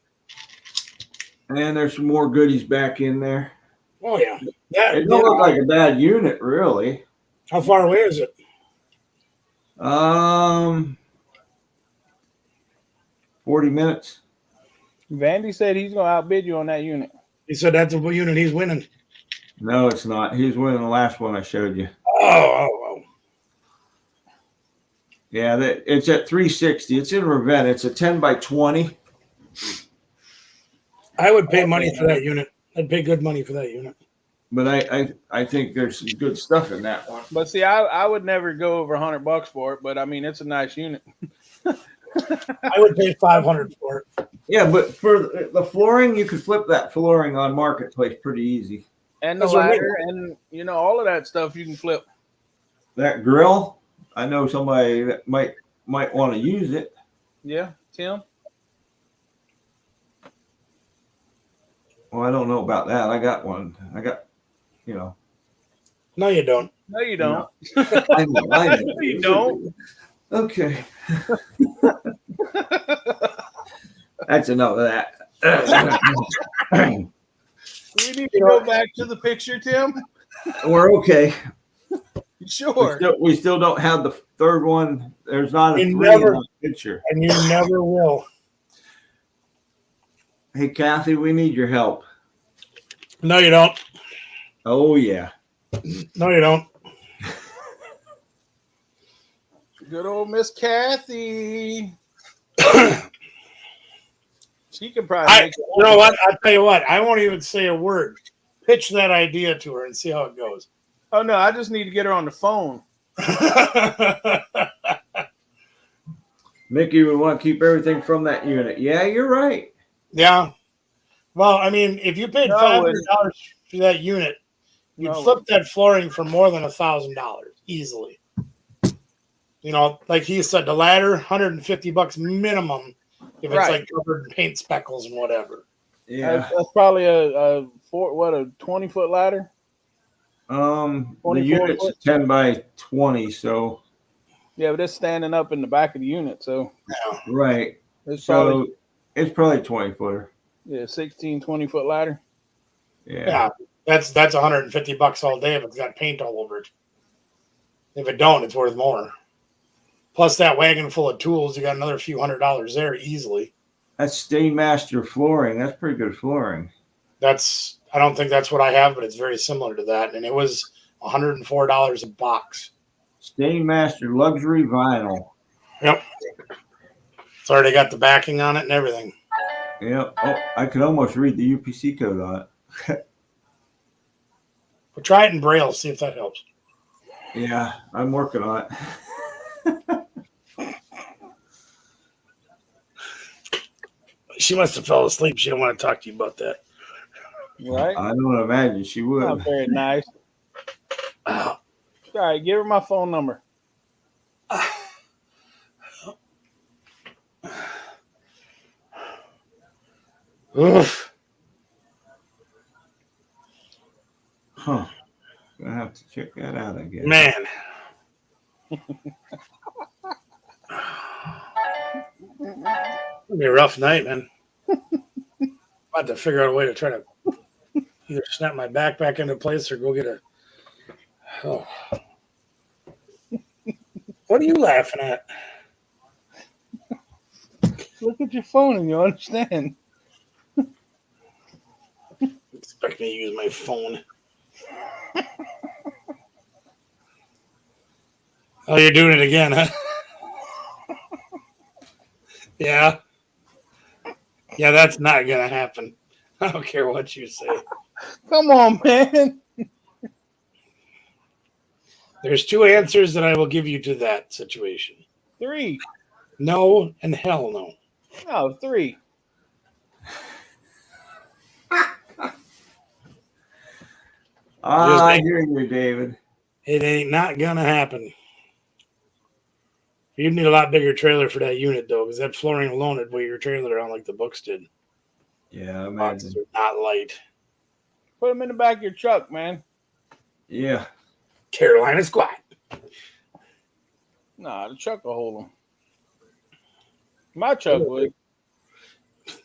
And there's some more goodies back in there. Oh yeah. It don't look like a bad unit, really. How far away is it? 40 minutes. Vandy said he's gonna outbid you on that unit. He said that's the unit he's winning. No, it's not. He's winning the last one I showed you. Oh. Yeah, it's at 360. It's in Ravenna. It's a 10 by 20. I would pay money for that unit. I'd pay good money for that unit. But I think there's some good stuff in that one. But see, I would never go over $100 for it. But I mean, it's a nice unit. I would pay $500 for it. Yeah, but for the flooring, you could flip that flooring on Marketplace pretty easy. And the ladder, and all of that stuff you can flip. That grill, I know somebody that might want to use it. Yeah, Tim. Well, I don't know about that. I got one. No, you don't. No, you don't. I know. You don't. Okay. That's enough of that. We need to go back to the picture, Tim. We're okay. Sure. We still don't have the third one. There's not a You three never- in the picture. And you never will. Hey, Kathy, we need your help. No, you don't. Oh, yeah. No, you don't. Good old Miss Kathy. She can probably make it. You know what? I'll tell you what. I won't even say a word. Pitch that idea to her and see how it goes. Oh, no. I just need to get her on the phone. Mickey would want to keep everything from that unit. Yeah, you're right. Yeah. Well, I mean, if you paid $500 for that unit, you'd flip that flooring for more than $1,000 easily. Like he said, the ladder, $150 minimum if it's like covered in paint speckles and whatever. Yeah. That's probably a 20-foot ladder? The unit's a 10 by 20, so. Yeah, but it's standing up in the back of the unit, so. Yeah. Right. It's probably 20-footer. Yeah, 16, 20-foot ladder. Yeah. That's $150 all day if it's got paint all over it. If it don't, it's worth more. Plus that wagon full of tools, you got another few $100 there easily. That's Stainmaster flooring. That's pretty good flooring. I don't think that's what I have, but it's very similar to that. And it was $104 a box. Stainmaster luxury vinyl. Yep. It's already got the backing on it and everything. Yep. Oh, I could almost read the UPC code on it. But try it in Braille, see if that helps. Yeah, I'm working on it. She must have fell asleep. She didn't want to talk to you about that. Right? I don't imagine she would. Not very nice. All right, give her my phone number. Oof. Huh. Gonna have to check that out, I guess. Man. It'll be a rough night, man. I'm about to figure out a way to try to either snap my back back into place or go get a. Oh. What are you laughing at? Look at your phone and you'll understand. Expect me to use my phone. Oh, you're doing it again, huh? Yeah. Yeah, that's not going to happen. I don't care what you say. Come on, man. There's two answers that I will give you to that situation. 3. No and hell no. No, 3. I hear you, David. It ain't not gonna happen. You need a lot bigger trailer for that unit though, because that flooring alone would weigh your trailer down like the books did. Yeah, I Boxes imagine. are not light. Put them in the back of your truck, man. Yeah. Carolina squat. Nah, the truck will hold them. My truck would.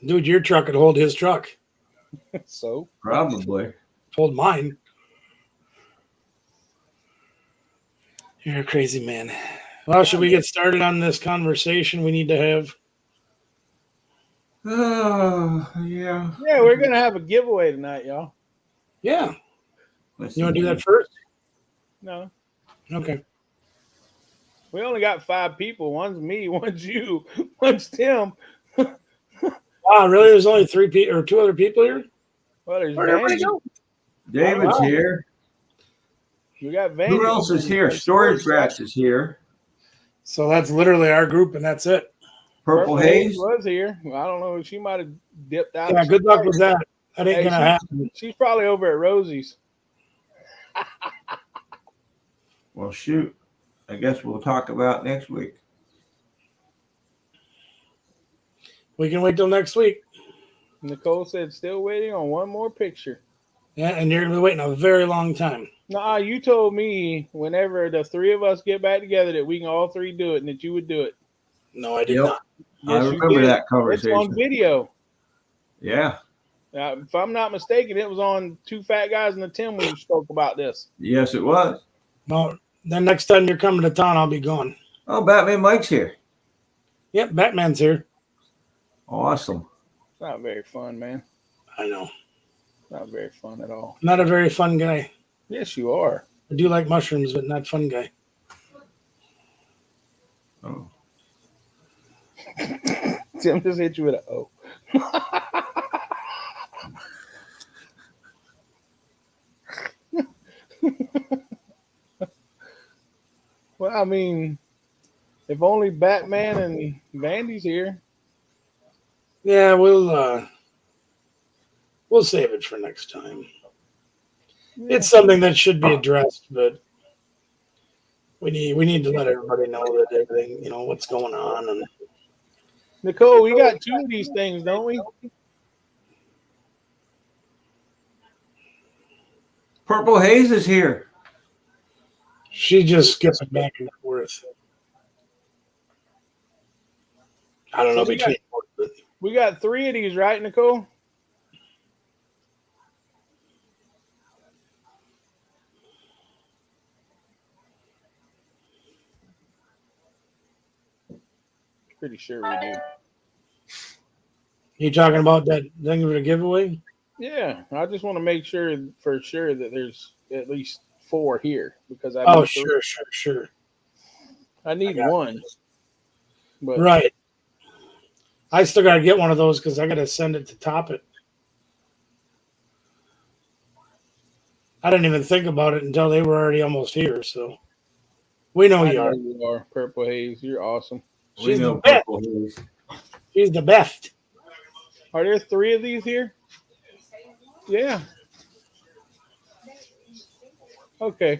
Dude, your truck could hold his truck. So? Probably. Hold mine. You're a crazy man. Well, should we get started on this conversation we need to have? Oh, yeah. Yeah, we're going to have a giveaway tonight, y'all. Yeah. Let's You want to see. do that first? No. Okay. We only got 5 people. One's me, one's you, one's Tim. Wow, really? There's only 3 people or 2 other people here? Well, there's Where'd everybody Vandy. go? David's wow. here. We got Vandy. Who else is here? Storage Bratz is here. So that's literally our group, and that's it. Purple Haze. was here. I don't know. She might have dipped out. Yeah, good luck with that. That ain't going to happen. She's probably over at Rosie's. Well, shoot. I guess we'll talk about next week. We can wait till next week. Nicole said, still waiting on one more picture. Yeah, and you're going to be waiting a very long time. Nah, you told me whenever the 3 of us get back together that we can all 3 do it and that you would do it. No, I did Yep. not. I Yes, you remember did. that conversation. It's on video. Yeah. If I'm not mistaken, it was on 2 Fat Guys and the Tim when you spoke about this. Yes, it was. Well, then next time you're coming to town, I'll be gone. Oh, Batman Mike's here. Yep, Batman's here. Awesome. It's not very fun, man. I know. Not very fun at all. Not a very fun guy. Yes, you are. I do like mushrooms, but not fun guy. Oh. Tim just hit you with an O. Well, I mean, if only Batman and Vandy's here. Yeah, we'll save it for next time. It's something that should be addressed, but we need to let everybody know that everything, what's going on. And Nicole, we got 2 of these things, don't we? Purple Haze is here. she just skips it back and forth. I don't know between. We got 3 of these, right, Nicole? Pretty sure we do. You talking about that thing for the giveaway? Yeah, I just want to make sure for sure that there's at least 4 here because I Oh, need sure. I need 1. But Right. I still got to get one of those because I got to send it to Top It. I didn't even think about it until they were already almost here. So we know I you know are. you are Purple Haze. You're awesome. We know the best. Purple Haze. She's the best. Are there 3 of these here? Yeah. Okay.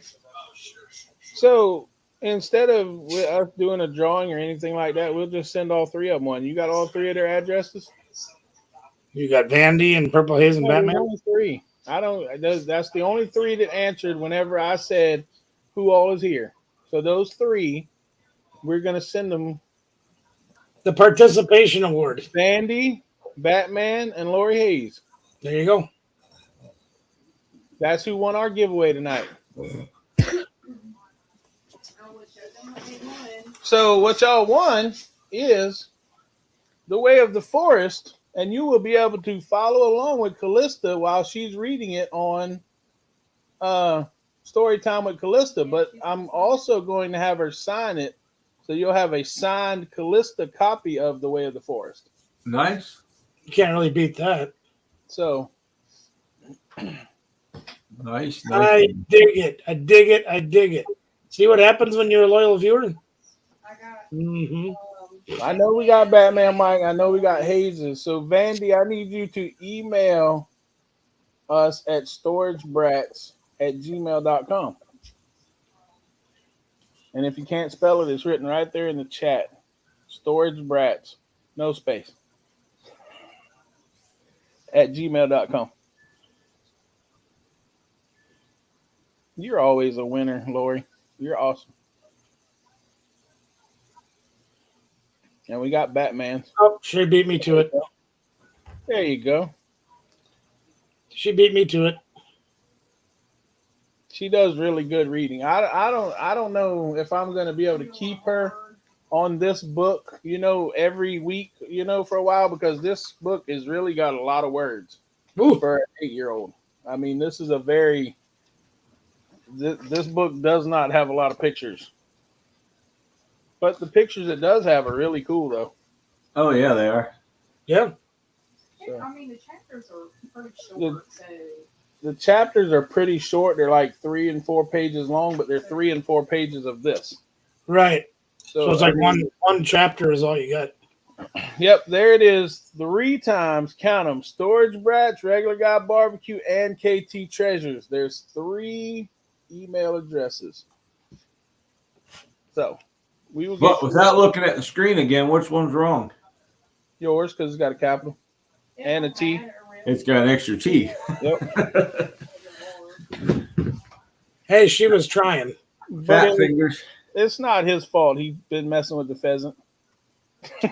So instead of us doing a drawing or anything like that, we'll just send all 3 of them one. You got all 3 of their addresses? You got Vandy and Purple Haze and No, there's Batman. only 3. That's the only 3 that answered whenever I said who all is here. So those 3, we're gonna send them The participation award. Sandy, Batman, and Lori Hayes. There you go. That's who won our giveaway tonight. So what y'all won is The Way of the Forest, and you will be able to follow along with Callista while she's reading it on Storytime with Callista. But I'm also going to have her sign it, so you'll have a signed Callista copy of The Way of the Forest. Nice. You can't really beat that. So Nice. I dig it. I dig it. See what happens when you're a loyal viewer? I got Mm-hmm. I know we got Batman Mike. I know we got Hazes. So Vandy, I need you to email us at storagebrats@gmail.com. And if you can't spell it, it's written right there in the chat. Storagebrats, no space, @gmail.com. You're always a winner, Lori. You're awesome. And we got Batman. Oh, she beat me to it. There you go. She beat me to it. She does really good reading. I don't know if I'm gonna be able to keep her on this book, every week, for a while, because this book has really got a lot of words for an 8-year-old. I mean, this is this book does not have a lot of pictures, but the pictures it does have are really cool, though. Oh yeah, they are. Yeah. So, I mean, the chapters are pretty short. the chapters are pretty short. They're like 3 and 4 pages long, but they're 3 and 4 pages of this. Right. So it's like one chapter is all you got. Yep, there it is. 3 times, count them. Storage Brats, Regular Guy BBQ, and KT Treasures. There's 3 email addresses. So we will get But without looking at the screen again, which one's wrong? yours because it's got a capital and a T. It's got an extra T. Yep. Hey, she was trying. Fat fingers. It's not his fault. He's been messing with the pheasant. He's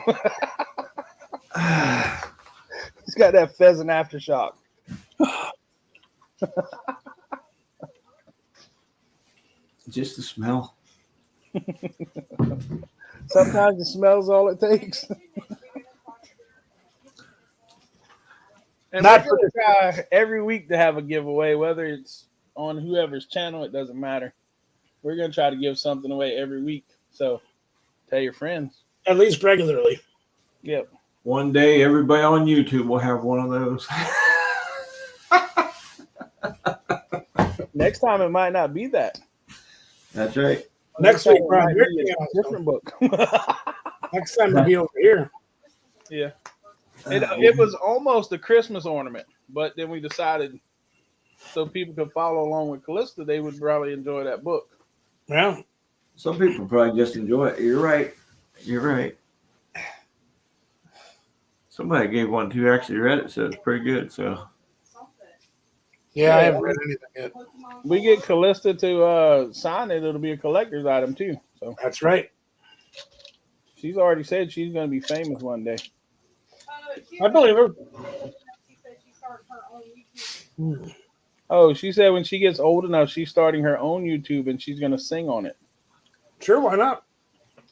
got that pheasant aftershock. Just the smell. Sometimes the smell's all it takes. And we're going to try every week to have a giveaway, whether it's on whoever's channel, it doesn't matter. We're going to try to give something away every week. So tell your friends. At least regularly. Yep. One day, everybody on YouTube will have one of those. Next time, it might not be that. That's right. Next week, we're on a different book. Next time, we'll be over here. Yeah. It was almost a Christmas ornament, but then we decided so people could follow along with Callista, they would probably enjoy that book. Yeah. Some people probably just enjoy it. You're right. You're right. Somebody gave one to actually read it, so it's pretty good. So Yeah, I haven't read anything yet. We get Callista to sign it, it'll be a collector's item too. So that's right. She's already said she's going to be famous one day. I believe her. Oh, she said when she gets old enough, she's starting her own YouTube and she's going to sing on it. Sure, why not?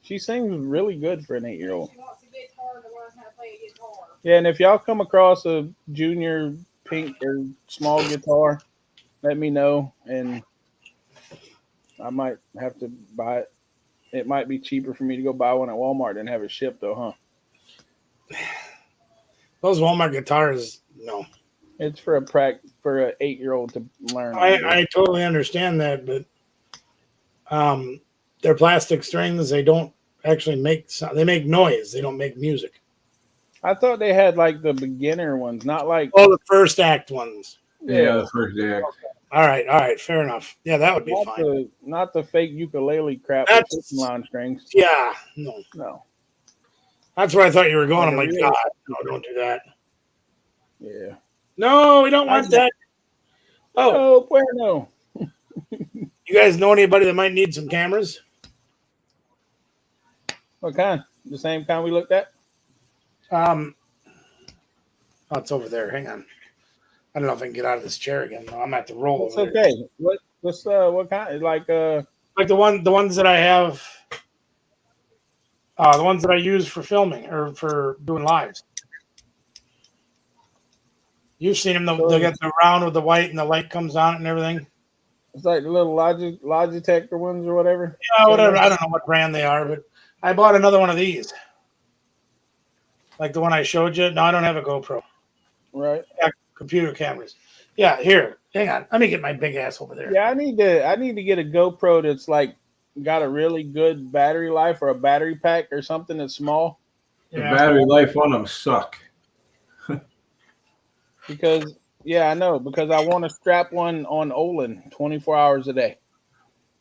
She sings really good for an 8-year-old. She wants a guitar to learn how to play a guitar. Yeah, and if y'all come across a junior pink or small guitar, let me know, and I might have to buy it. It might be cheaper for me to go buy one at Walmart and have it shipped, though, huh? Those Walmart guitars, no. It's for an 8-year-old to learn. I totally understand that, but they're plastic strings. They don't actually make sound. They make noise. They don't make music. I thought they had like the beginner ones, not like the first act ones. Yeah, the first act. All right, fair enough. Yeah, that would be fine. Not the fake ukulele crap. That's line strings. Yeah, no. That's where I thought you were going. I'm like, God, no, don't do that. Yeah. No, we don't want that. Oh, bueno. You guys know anybody that might need some cameras? What kind? The same kind we looked at? It's over there. Hang on. I don't know if I can get out of this chair again. No, I'm at the roll. It's okay. What kind? Like the ones that I have. The ones that I use for filming or for doing lives. You've seen them. They'll get the round with the white and the light comes on it and everything. It's like the little Logitech ones or whatever. Yeah, whatever. I don't know what brand they are, but I bought another one of these. Like the one I showed you. No, I don't have a GoPro. Right. Yeah, computer cameras. Yeah, here. Hang on. Let me get my big ass over there. Yeah, I need to get a GoPro that's like got a really good battery life or a battery pack or something that's small? The battery life on them suck. Because I know, because I want to strap one on Olin 24 hours a day.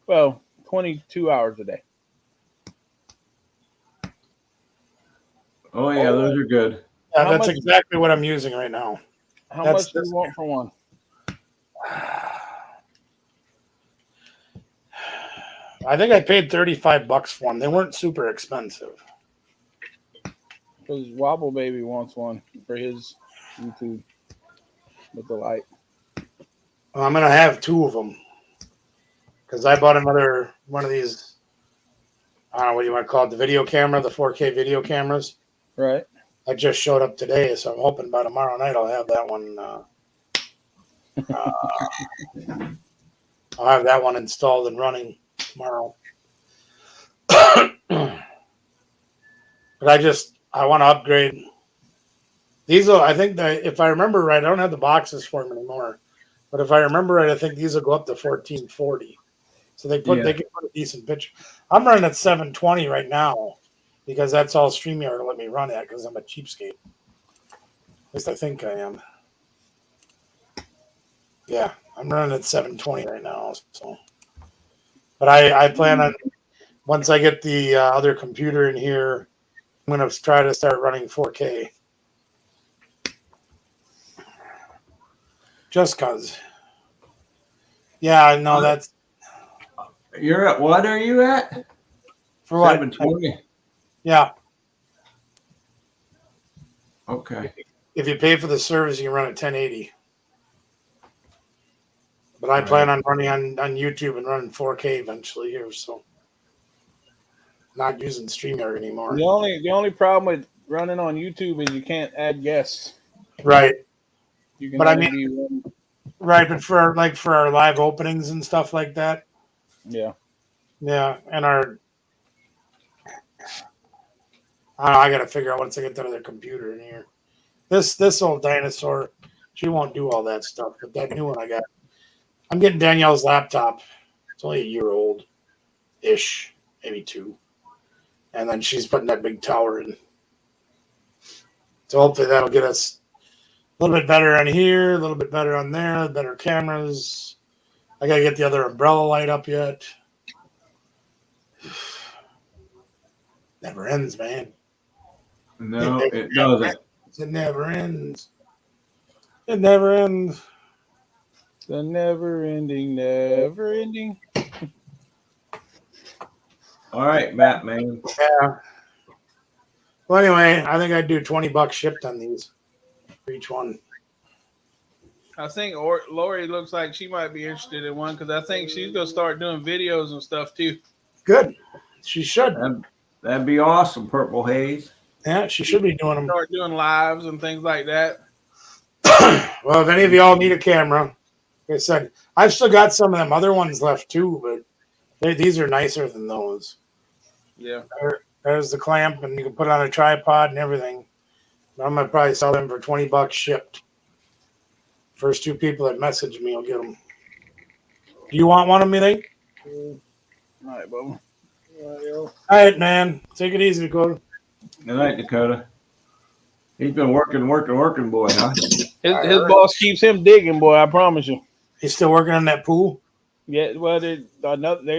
Well, 22 hours a day. Oh yeah, those are good. Yeah, that's exactly what I'm using right now. How much do you want for one? I think I paid $35 for them. They weren't super expensive. Because Wobble Baby wants one for his YouTube with the light. Well, I'm gonna have 2 of them because I bought another one of these. I don't know what you want to call it, the video camera, the 4K video cameras. Right. I just showed up today, so I'm hoping by tomorrow night I'll have that one. I'll have that one installed and running tomorrow. But I want to upgrade. These will, I think that if I remember right, I don't have the boxes for them anymore. But if I remember right, I think these will go up to 1440. So they can put a decent picture. I'm running at 720 right now because that's all StreamYard will let me run at because I'm a cheapskate. At least I think I am. Yeah, I'm running at 720 right now. So, but I plan on, once I get the other computer in here, I'm going to try to start running 4K. Just because. Yeah, no, that's. You're at what are you at? For what? 720. Yeah. Okay. If you pay for the service, you can run at 1080. But I plan on running on YouTube and running 4K eventually here, so not using StreamYard anymore. The only problem with running on YouTube is you can't add guests. Right. You can but only I mean, be one. Right, but for our live openings and stuff like that. Yeah. Yeah, and our I got to figure out once I get that other computer in here. This old dinosaur, she won't do all that stuff. But that new one I got, I'm getting Danielle's laptop. It's only a year old, ish, maybe 2, and then she's putting that big tower in. So hopefully that'll get us a little bit better on here, a little bit better on there, better cameras. I gotta get the other umbrella light up yet. Never ends, man. No, it doesn't. It never ends. It never ends. The never ending. All right, Matt, man. Yeah. Well, anyway, I think I'd do $20 shipped on these for each one. I think Lori looks like she might be interested in one because I think she's gonna start doing videos and stuff too. Good. She should. That'd be awesome, Purple Haze. Yeah, she should be doing them. Start doing lives and things like that. Well, if any of y'all need a camera, like I said, I've still got some of them other ones left too, but these are nicer than those. Yeah. There's the clamp, and you can put it on a tripod and everything. But I'm gonna probably sell them for $20 shipped. First 2 people that message me will get them. Do you want one of me, think? All right, Bubba. All right, man. Take it easy, Dakota. Good night, Dakota. He's been working, boy, huh? His boss keeps him digging, boy. I promise you. He's still working on that pool? Yeah, well, they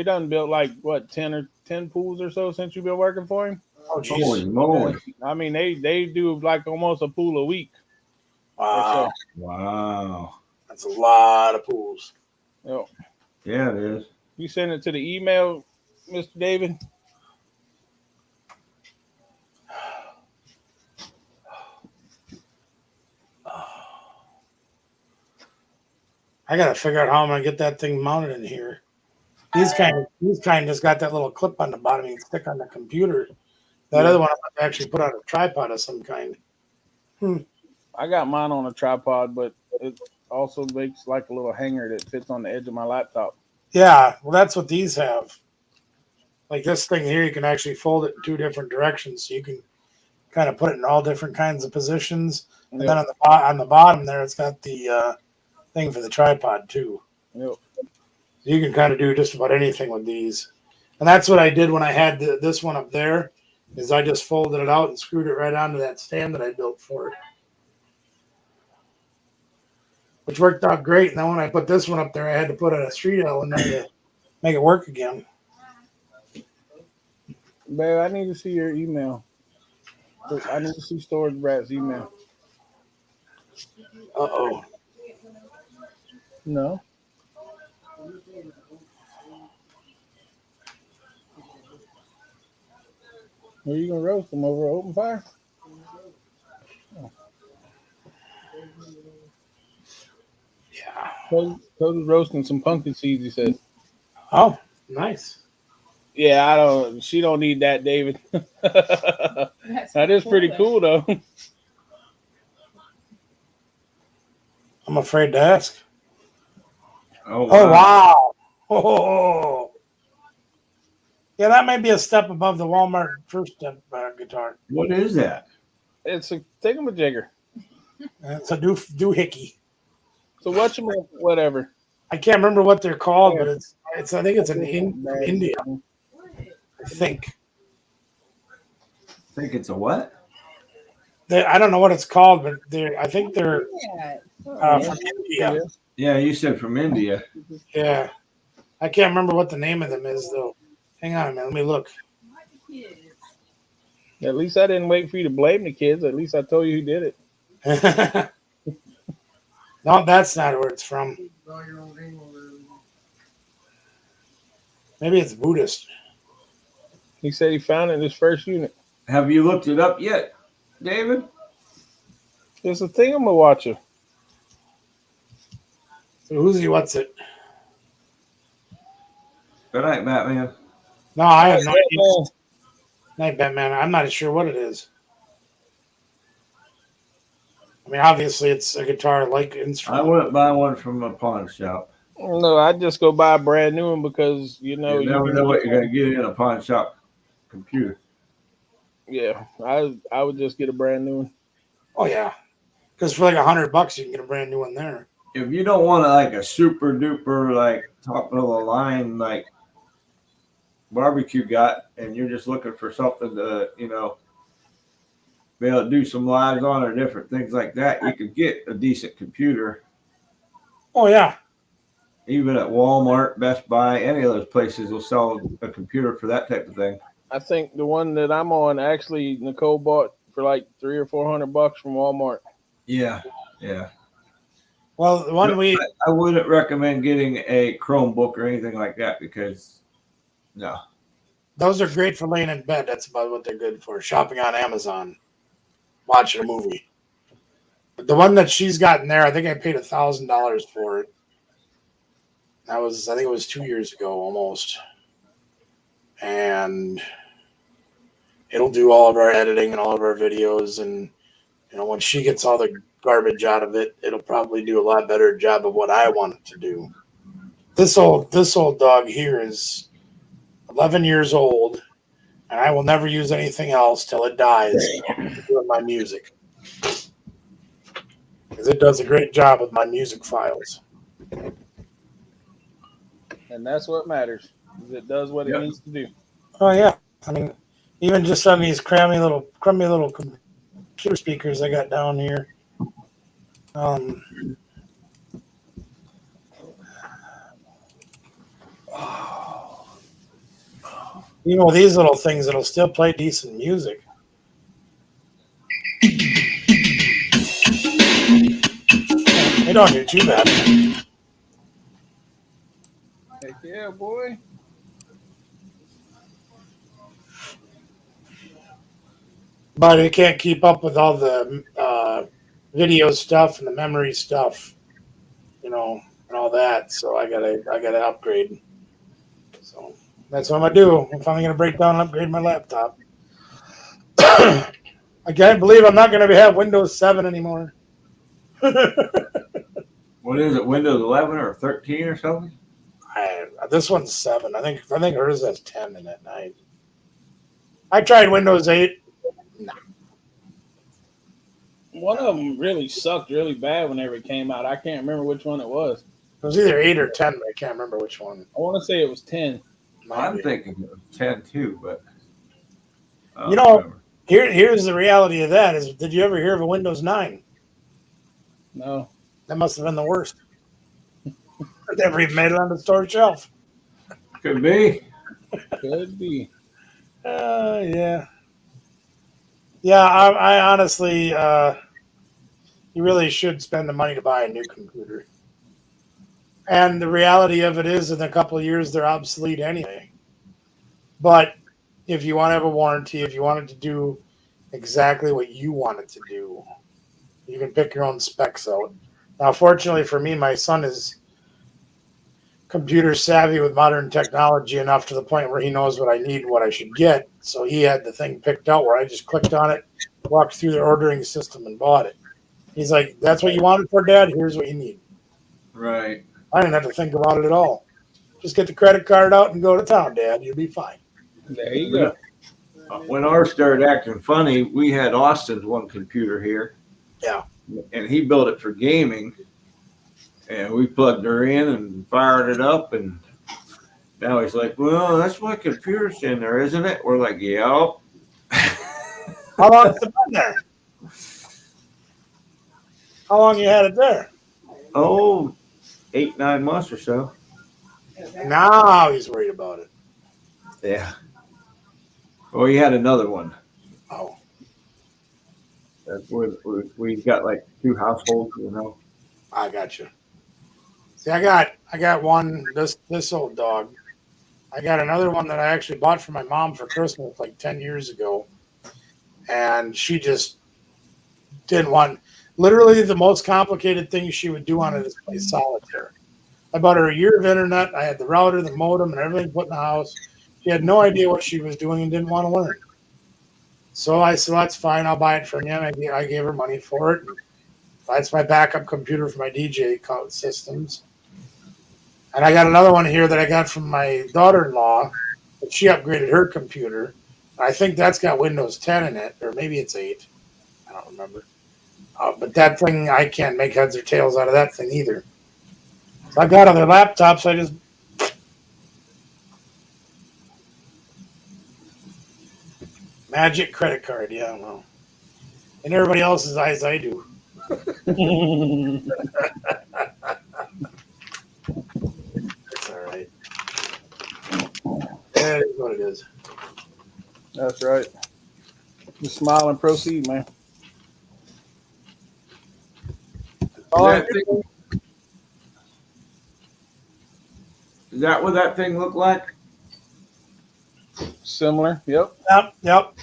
done built like what 10 pools or so since you've been working for him. Oh, geez. Holy moly! I mean, they do like almost a pool a week. Wow. Wow. That's a lot of pools. Yep. Yeah, it is. You send it to the email, Mr. David. I gotta figure out how I'm gonna get that thing mounted in here. These kind just got that little clip on the bottom you can stick on the computer. That other one I'm gonna actually put on a tripod of some kind. I got mine on a tripod, but it also makes like a little hanger that fits on the edge of my laptop. Yeah, well, that's what these have. Like this thing here, you can actually fold it in 2 different directions, so you can kind of put it in all different kinds of positions. And then on the bottom there, it's got the thing for the tripod too. Yep. You can kind of do just about anything with these. And that's what I did when I had this one up there, is I just folded it out and screwed it right onto that stand that I built for it, which worked out great. And then when I put this one up there, I had to put a street L in there to make it work again. Babe, I need to see your email. I need to see Storage Bratz email. Uh-oh. No. Are you gonna roast them over open fire? Oh. Yeah. Cody's roasting some pumpkin seeds, he says. Oh, nice. Yeah, she don't need that, David. That is pretty cool though. I'm afraid to ask. Oh, wow. Oh, wow. Oh. Yeah, that may be a step above the Walmart first step guitar. What is that? It's a thingamajigger. It's a doohickey. So whatever. I can't remember what they're called, but it's I think it's from India. I think It's a what? I don't know what it's called, but I think they're from India. Yeah, you said from India. Yeah, I can't remember what the name of them is though. Hang on a minute, let me look. At least I didn't wait for you to blame the kids. At least I told you who did it. No, that's not where it's from. Maybe it's Buddhist. He said he found it in his first unit. Have you looked it up yet, David? It's a thingamawatcher. Uzi, what's it? Good night, Batman. No, I have no idea. Night, Batman. I'm not sure what it is. I mean, obviously, it's a guitar-like instrument. I wouldn't buy one from a pawn shop. No, I'd just go buy a brand new one because, you never know what you're going to get in a pawn shop computer. Yeah, I would just get a brand new one. Oh, yeah. Because for like $100, you can get a brand new one there. If you don't want like a super duper, like top of the line, like barbecue got, and you're just looking for something to, be able to do some lives on or different things like that, you could get a decent computer. Oh, yeah. Even at Walmart, Best Buy, any of those places will sell a computer for that type of thing. I think the one that I'm on, actually, Nicole bought for like $300 or $400 from Walmart. Yeah. Well, the one I wouldn't recommend getting a Chromebook or anything like that because, no. Those are great for laying in bed. That's about what they're good for. Shopping on Amazon. Watching a movie. But the one that she's got in there, I think I paid $1,000 for it. I think it was 2 years ago almost. And it'll do all of our editing and all of our videos. And, when she gets all the garbage out of it, it'll probably do a lot better job of what I want it to do. This old dog here is 11 years old, and I will never use anything else till it dies doing my music. Because it does a great job with my music files. And that's what matters. It does what it needs to do. Oh, yeah. I mean, even just on these crummy little computer speakers I got down here. These little things that'll still play decent music. They don't do too bad. Heck yeah, boy. But it can't keep up with all the video stuff and the memory stuff, and all that. So I gotta upgrade. So that's what I'm gonna do. I'm finally gonna break down and upgrade my laptop. I can't believe I'm not gonna have Windows 7 anymore. What is it? Windows 11 or 13 or something? This one's 7. I think hers has 10 in it. I tried Windows 8. No. One of them really sucked really bad whenever it came out. I can't remember which one it was. It was either 8 or 10, but I can't remember which one. I want to say it was 10. I'm thinking of 10 too, but you know, here's the reality of that is, did you ever hear of a Windows 9? No. That must have been the worst. Never even made it on the store shelf. Could be. Could be. Yeah. Yeah, I honestly, you really should spend the money to buy a new computer. And the reality of it is, in a couple of years, they're obsolete anyway. But if you want to have a warranty, if you want it to do exactly what you want it to do, you can pick your own specs out. Now, fortunately for me, my son is computer savvy with modern technology enough to the point where he knows what I need and what I should get. So he had the thing picked out where I just clicked on it, walked through the ordering system, and bought it. He's like, "That's what you wanted for, Dad? Here's what you need." Right. I didn't have to think about it at all. Just get the credit card out and go to town, Dad. You'll be fine. There you go. When ours started acting funny, we had Austin's one computer here. Yeah. And he built it for gaming. And we plugged her in and fired it up. And now he's like, "Well, that's my computer in there, isn't it?" We're like, "Yeah." How long has it been there? How long you had it there? Oh, 8, 9 months or so. Now he's worried about it. Yeah. Well, he had another one. Oh. We've got like 2 households, you know. I got you. See, I got one, this old dog. I got another one that I actually bought for my mom for Christmas like 10 years ago. And she just didn't want, literally the most complicated thing she would do on it is play solitaire. I bought her a year of internet. I had the router, the modem, and everything put in the house. She had no idea what she was doing and didn't want to learn. So I said, "That's fine. I'll buy it from you." And I gave her money for it. That's my backup computer for my DJ systems. And I got another one here that I got from my daughter-in-law. But she upgraded her computer. I think that's got Windows 10 in it, or maybe it's 8. I don't remember. But that thing, I can't make heads or tails out of that thing either. So I've got other laptops. I just magic credit card. Yeah, I don't know. In everybody else's eyes, I do. That's all right. That is what it is. That's right. Just smile and proceed, man. Is that what that thing looked like? Similar. Yep. Yep.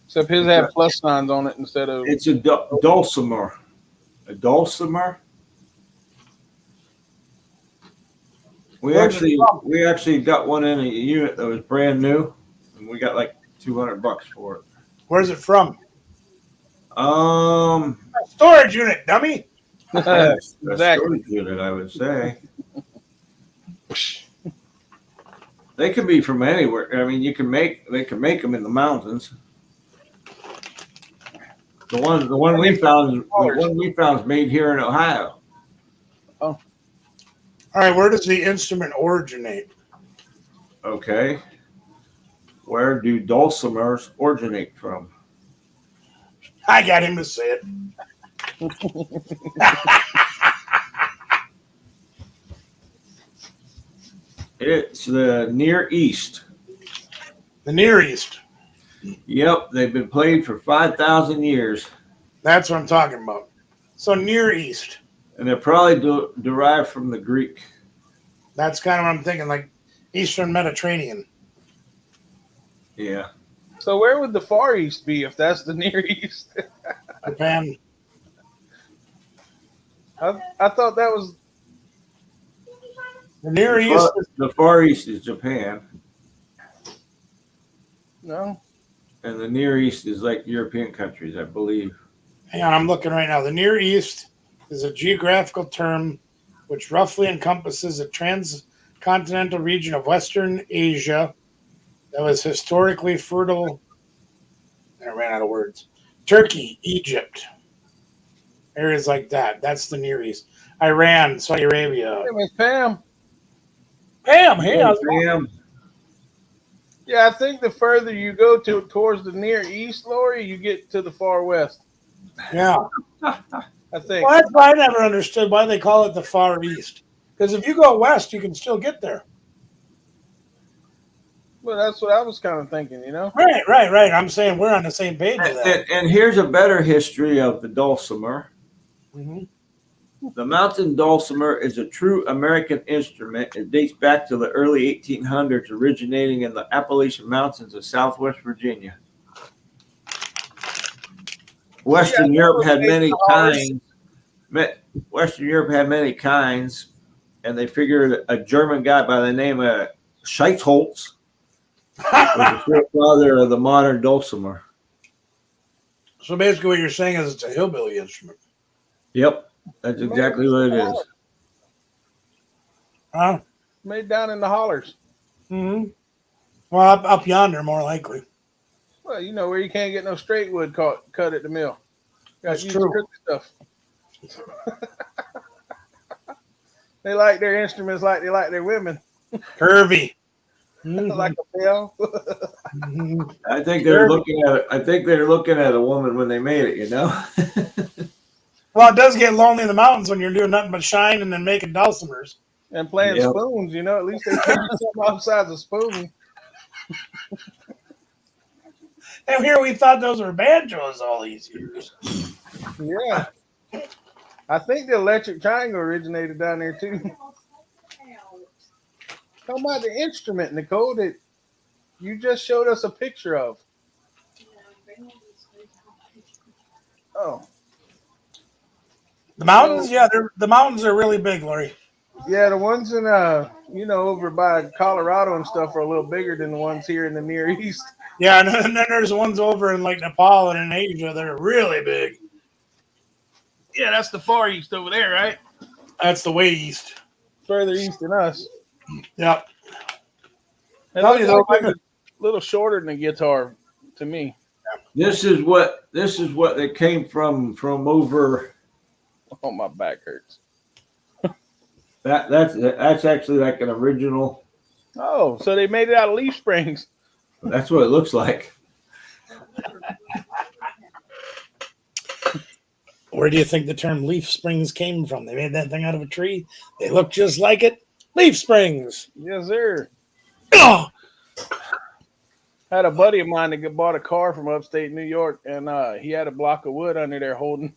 Except his had plus signs on it instead of. It's a dulcimer. A dulcimer. We actually got one in a unit that was brand new, and we got like $200 for it. Where's it from? A storage unit, dummy. Exactly. Storage unit, I would say. They could be from anywhere. I mean, they can make them in the mountains. The one we found is made here in Ohio. Oh. All right, where does the instrument originate? Okay. Where do dulcimers originate from? I got him to say it. It's the Near East. The Near East. Yep, they've been played for 5,000 years. That's what I'm talking about. So Near East. And they're probably derived from the Greek. That's kind of what I'm thinking, like Eastern Mediterranean. Yeah. So where would the Far East be if that's the Near East? Japan. I thought that was the Near East. The Far East is Japan. No. And the Near East is like European countries, I believe. Hang on, I'm looking right now. The Near East is a geographical term which roughly encompasses a transcontinental region of Western Asia that was historically fertile. I ran out of words. Turkey, Egypt, areas like that. That's the Near East. Iran, Saudi Arabia. Hey, Miss Pam. Pam, hey, Pam. Yeah, I think the further you go towards the Near East, Lori, you get to the far west. yeah. I think. Well, that's why I never understood why they call it the Far East. Because if you go west, you can still get there. Well, that's what I was kind of thinking, Right. I'm saying we're on the same page with that. And here's a better history of the dulcimer. Mm-hmm. The mountain dulcimer is a true American instrument. It dates back to the early 1800s, originating in the Appalachian Mountains of Southwest Virginia. Western Europe had many kinds. Western Europe had many kinds, and they figured a German guy by the name of Scheitholz was the forefather of the modern dulcimer. So basically what you're saying is it's a hillbilly instrument. Yep. That's exactly what it is. Huh? Made down in the hollers. Mm-hmm. Well, up yonder, more likely. Well, where you can't get no straight wood cut at the mill. That's true. Stuff. They like their instruments like they like their women. Curvy. Mm-hmm. Like a bell. I think they're looking at it. I think they're looking at a woman when they made it, Well, it does get lonely in the mountains when you're doing nothing but shine and then making dulcimers. And playing spoons, at least they figure something outside the spoon. And here we thought those were banjos all these years. Yeah. I think the electric triangle originated down there too. Talking about the instrument, Nicole, that you just showed us a picture of. Oh. The mountains? Yeah, the mountains are really big, Lori. Yeah, the ones in over by Colorado and stuff are a little bigger than the ones here in the Near East. Yeah, and then there's ones over in like Nepal and in Asia that are really big. Yeah, that's the Far East over there, right? That's the way east. Further east than us. Yep. It looks like a little shorter than a guitar to me. This is what they came from over. Oh, my back hurts. That's actually like an original. Oh, so they made it out of leaf springs. That's what it looks like. Where do you think the term leaf springs came from? They made that thing out of a tree. They look just like it. Leaf springs. Yes, sir. Oh! I had a buddy of mine that bought a car from upstate New York, and he had a block of wood under there holding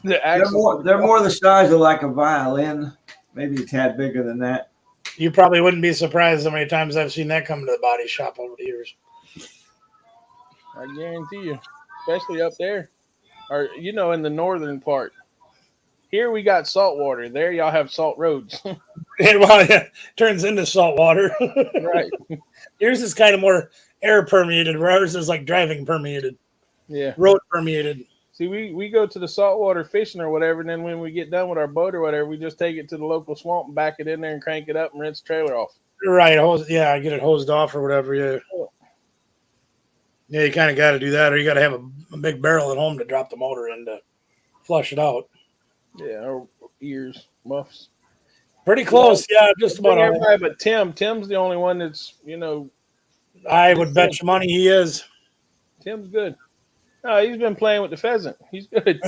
the axle. They're more the size of like a violin, maybe a tad bigger than that. You probably wouldn't be surprised how many times I've seen that come to the body shop over the years. I guarantee you, especially up there, or in the northern part. Here we got salt water. There y'all have salt roads. It turns into salt water. Right. Yours is kind of more air permeated, where ours is like driving permeated. Yeah. Road permeated. See, we go to the saltwater fishing or whatever, and then when we get done with our boat or whatever, we just take it to the local swamp and back it in there and crank it up and rinse the trailer off. Right. I get it hosed off or whatever. Yeah. Yeah, you kind of got to do that, or you got to have a big barrel at home to drop the motor in to flush it out. Yeah, or ears, muffs. Pretty close. Yeah, just about all. Everybody but Tim. Tim's the only one that's, I would bet you money he is. Tim's good. No, he's been playing with the pheasant. He's good.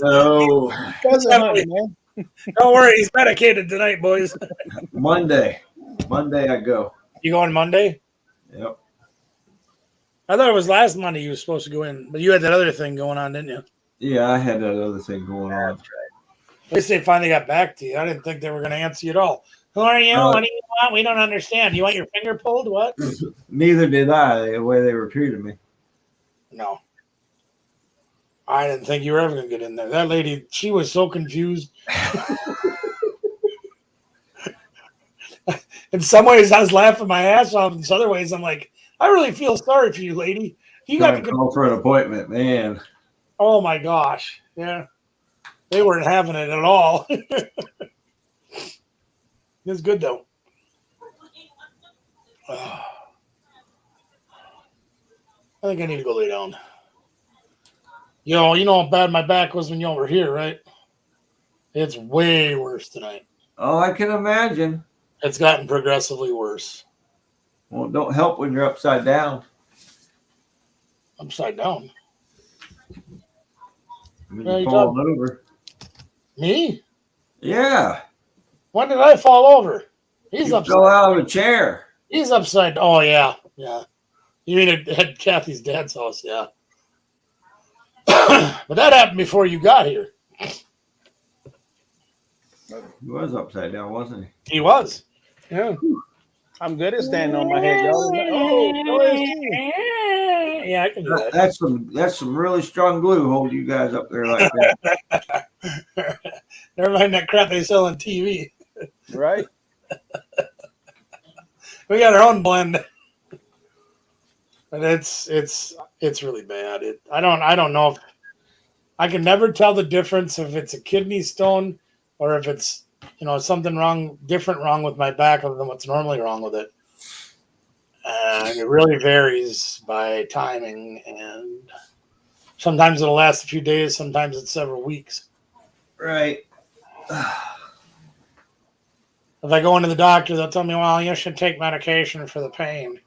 No. Pheasant hunting, man. Don't worry, he's medicated tonight, boys. Monday I go. You going Monday? Yep. I thought it was last Monday you were supposed to go in, but you had that other thing going on, didn't you? Yeah, I had that other thing going on. At least they finally got back to you. I didn't think they were going to answer you at all. Who are you? What do you want? We don't understand. You want your finger pulled? What? Neither did I, the way they were treating me. No. I didn't think you were ever going to get in there. That lady, she was so confused. In some ways, I was laughing my ass off. In other ways, I'm like, I really feel sorry for you, lady. You got to call for an appointment, man. Oh, my gosh. Yeah. They weren't having it at all. It's good, though. I think I need to go lay down. You know how bad my back was when y'all were here, right? It's way worse tonight. Oh, I can imagine. It's gotten progressively worse. Well, it don't help when you're upside down. Upside down. When you're falling over. Me? Yeah. When did I fall over? He's you upside fell out of a chair. He's upside. Oh, yeah. Yeah. You mean at Kathy's dad's house? Yeah. But that happened before you got here. He was upside down, wasn't he? He was. Yeah. I'm good at standing on my head, y'all. Yeah, I can do that. That's some really strong glue holding you guys up there like that. Never mind that crap they sell on TV. Right. We got our own blend. But it's really bad. I don't know if I can never tell the difference if it's a kidney stone or if it's something different wrong with my back other than what's normally wrong with it. And it really varies by timing, and sometimes it'll last a few days, sometimes it's several weeks. Right. If I go into the doctor, they'll tell me, well, you should take medication for the pain.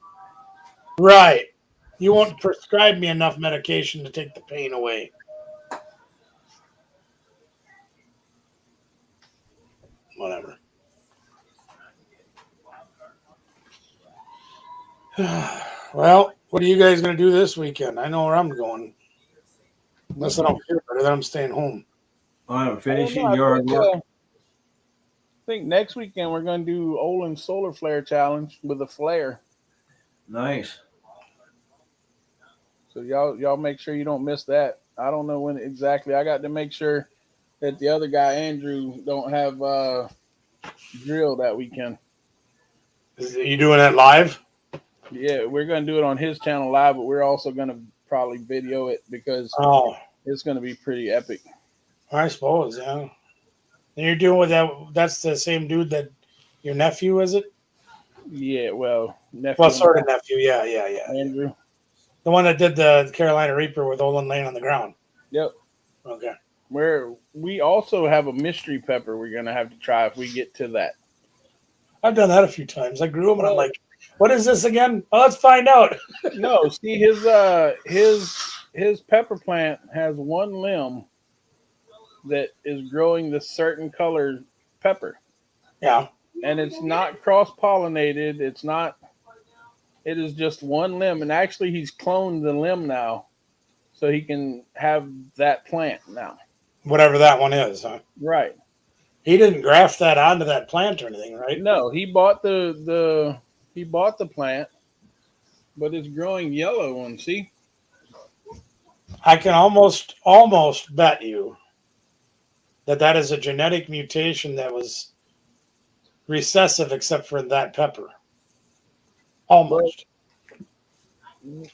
Right. You won't prescribe me enough medication to take the pain away. Whatever. Well, what are you guys going to do this weekend? I know where I'm going. Unless I don't feel better, then I'm staying home. I'm finishing yard work. I think next weekend we're going to do Olin Solar Flare Challenge with a flare. Nice. So y'all make sure you don't miss that. I don't know when exactly. I got to make sure that the other guy, Andrew, don't have drill that weekend. Are you doing it live? Yeah, we're going to do it on his channel live, but we're also going to probably video it because it's going to be pretty epic. I suppose, yeah. And you're doing with that. That's the same dude that your nephew, is it? Yeah, well, nephew. Well, sort of nephew, yeah. Andrew. The one that did the Carolina Reaper with Olin laying on the ground. Yep. Okay. We also have a mystery pepper we're going to have to try if we get to that. I've done that a few times. I grew them and I'm like, what is this again? Oh, let's find out. No, see his pepper plant has one limb that is growing the certain color pepper. Yeah. And it's not cross-pollinated. It is just one limb. And actually he's cloned the limb now so he can have that plant now. Whatever that one is, huh? Right. He didn't graft that onto that plant or anything, right? No, he bought the plant, but it's growing yellow one, see? I can almost bet you that is a genetic mutation that was recessive except for that pepper. Almost.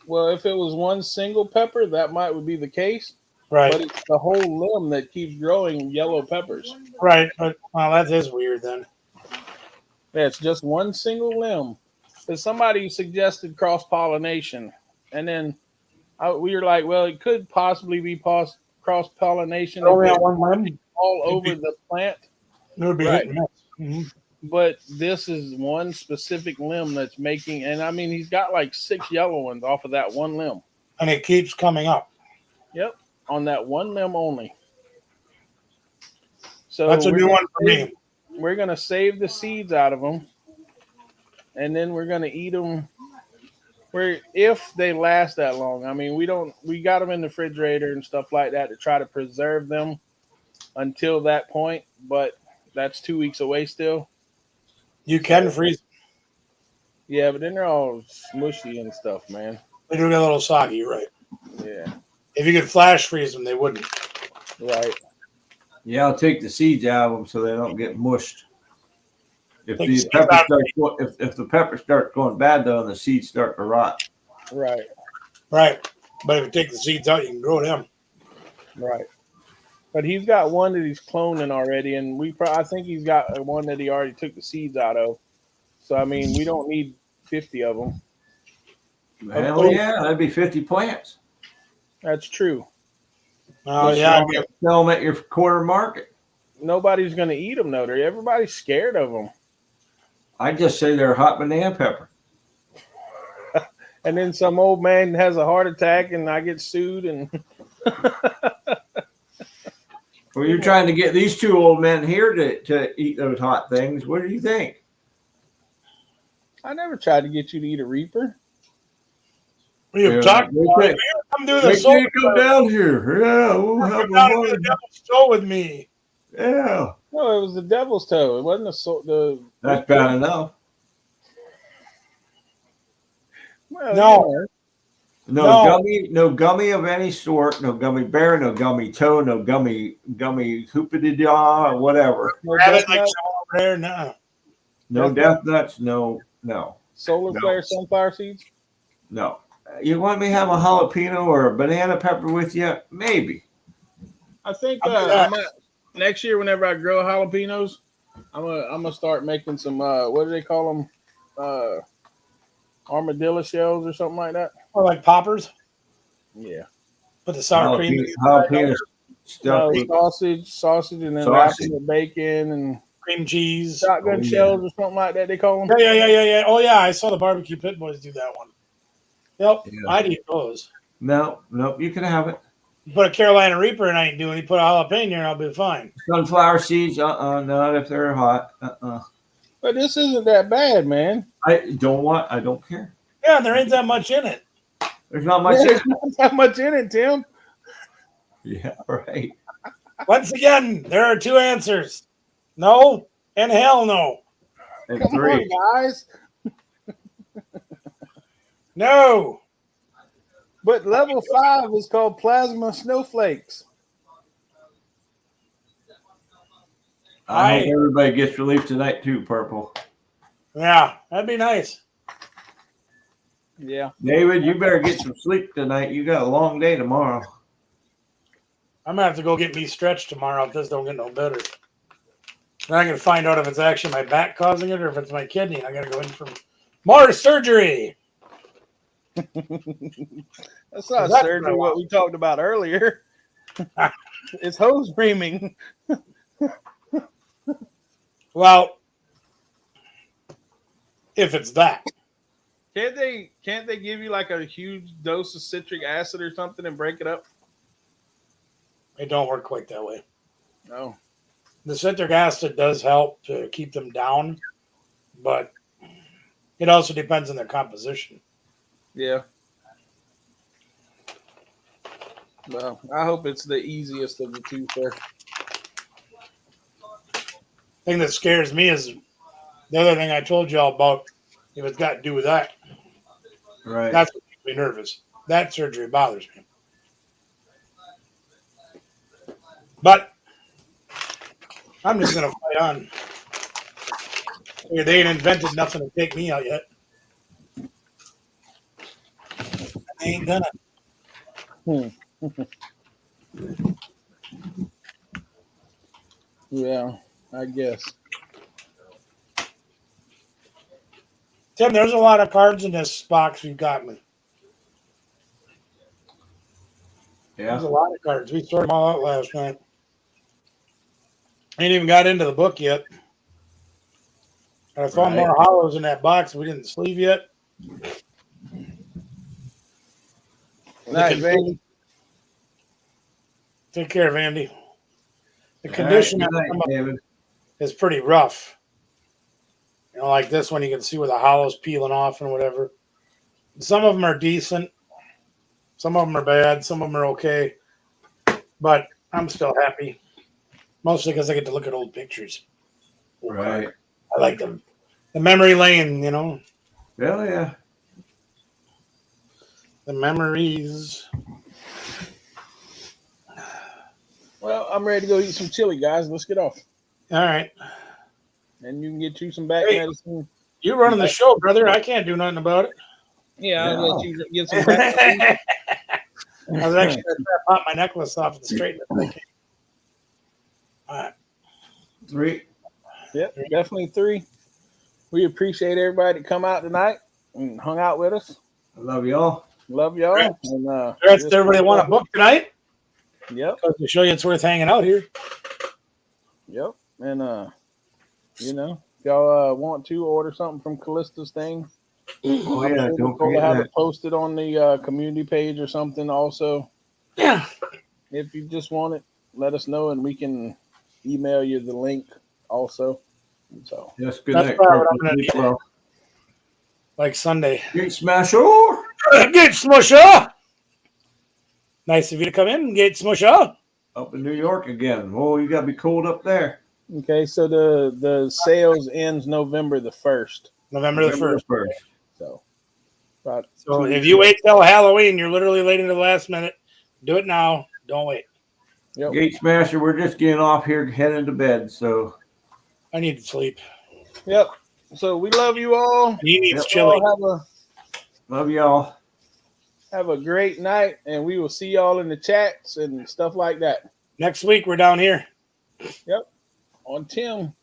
Well, if it was one single pepper, that would be the case. Right. But it's the whole limb that keeps growing yellow peppers. Right. But, well, that is weird then. Yeah, it's just one single limb. Because somebody suggested cross-pollination. And then we were like, well, it could possibly be cross-pollination. Only on one limb? All over the plant. It would be right. hit and miss. Mm-hmm. But this is one specific limb that's making, and I mean, he's got like 6 yellow ones off of that one limb. And it keeps coming up. Yep, on that one limb only. So that's a new one for me. We're going to save the seeds out of them, and then we're going to eat them if they last that long. I mean, we got them in the refrigerator and stuff like that to try to preserve them until that point, but that's 2 weeks away still. You can freeze them. Yeah, but then they're all smushy and stuff, man. They do get a little soggy, right? Yeah. If you could flash freeze them, they wouldn't. Right. Yeah, I'll take the seeds out of them so they don't get mushed. If the pepper starts going bad, though, and the seeds start to rot. Right. Right. But if you take the seeds out, you can grow them. Right. But he's got one that he's cloning already, and I think he's got one that he already took the seeds out of. So, I mean, we don't need 50 of them. Hell yeah, that'd be 50 plants. That's true. Oh, yeah. Sell them at your corner market. nobody's gonna eat them though. Everybody's scared of them. I just say they're hot banana pepper. And then some old man has a heart attack, and I get sued. And well, you're trying to get these two old men here to eat those hot things. What do you think? I never tried to get you to eat a Reaper. We've talked about it. Come do the show. Come down here. Yeah, we'll have the devil's show with me. Yeah. No, it was the devil's toe. It wasn't the. That's bad enough. Well, no gummy of any sort. No gummy bear. No gummy toe. No gummy hoopity-daw, whatever. No death nuts? No death nuts. No. Solar flare sunflower seeds. No. You want me to have a jalapeno or a banana pepper with you? Maybe. I think next year, whenever I grow jalapenos, I'm gonna start making some. What do they call them? Armadillo shells or something like that. Or like poppers. Yeah. Put the sour cream. Jalapeno stuff. Sausage, and then wrapping it with bacon and cream cheese. Shotgun shells or something like that. They call them. Yeah. Oh yeah, I saw the barbecue pit boys do that one. Yep, yeah. I'd eat those. No, you can have it. You put a Carolina Reaper and I ain't doing. You put a jalapeno and I'll be fine. Sunflower seeds, not if they're hot. But this isn't that bad, man. I don't care. Yeah, there ain't that much in it. There's not much. There's not that much in it, Tim. Yeah, right. Once again, there are two answers: no and hell no. And Come three. on, guys. No. But level 5 is called plasma snowflakes. I hope everybody gets relief tonight too, Purple. Yeah, that'd be nice. Yeah. David, you better get some sleep tonight. You got a long day tomorrow. I'm gonna have to go get me stretched tomorrow if this don't get no better. Then I'm gonna find out if it's actually my back causing it or if it's my kidney. I gotta go in for more surgery. That's not surgery. What we talked about earlier. It's hose reaming. Well, if it's that. Can't they give you like a huge dose of citric acid or something and break it up? It don't work quite that way. No. The citric acid does help to keep them down, but it also depends on their composition. Yeah. Well, I hope it's the easiest of the two, sir. The thing that scares me is the other thing I told y'all about. If it's got to do with that, right? That's what makes me nervous. That surgery bothers me. But I'm just gonna fight on. They ain't invented nothing to take me out yet. They ain't gonna. Yeah, I guess. Tim, there's a lot of cards in this box you got me. Yeah. There's a lot of cards. We sorted them all out last night. Ain't even got into the book yet. I found more hollows in that box we didn't sleeve yet. Nice, Vandy. Take care, Vandy. The condition is pretty rough. You know, like this one, you can see where the hollow's peeling off and whatever. Some of them are decent. Some of them are bad. Some of them are okay. But I'm still happy. Mostly because I get to look at old pictures. Right. I like them. The memory lane, you know. Hell yeah. The memories. Well, I'm ready to go eat some chili, guys. Let's get off. All right. And you can get you some back medicine. You running the show, brother. I can't do nothing about it. Yeah, I'll let you get some back medicine. I was actually going to pop my necklace off and straighten it. All right. 3. Yep, definitely 3. We appreciate everybody that come out tonight and hung out with us. I love y'all. Love y'all. Congrats to everybody want a book tonight. Yep. To show you it's worth hanging out here. Yep. And you know, if y'all want to order something from Callista's thing, Oh yeah, sure don't we'll forget have that. it posted on the community page or something. Also, Yeah. if you just want it, let us know and we can email you the link. Also, so Yes, good That's night. probably what I'm Purple. gonna Sleep do. well. Like Sunday. Gate smasher. Gate Smusher! Nice of you to come in, Gate Smusher. Up in New York again. Oh, you gotta be cold up there. okay, so the sales ends November the 1st. November the 1st. So, about So 2 if weeks you away. wait till Halloween, you're literally late into the last minute. Do it now. Don't wait. Yep. Gate smasher. We're just getting off here, heading to bed. So I need to sleep. Yep. So we love you all. He needs Yep. chili. Love y'all. Have a great night, and we will see y'all in the chats and stuff like that. Next week, we're down here. Yep. On Tim.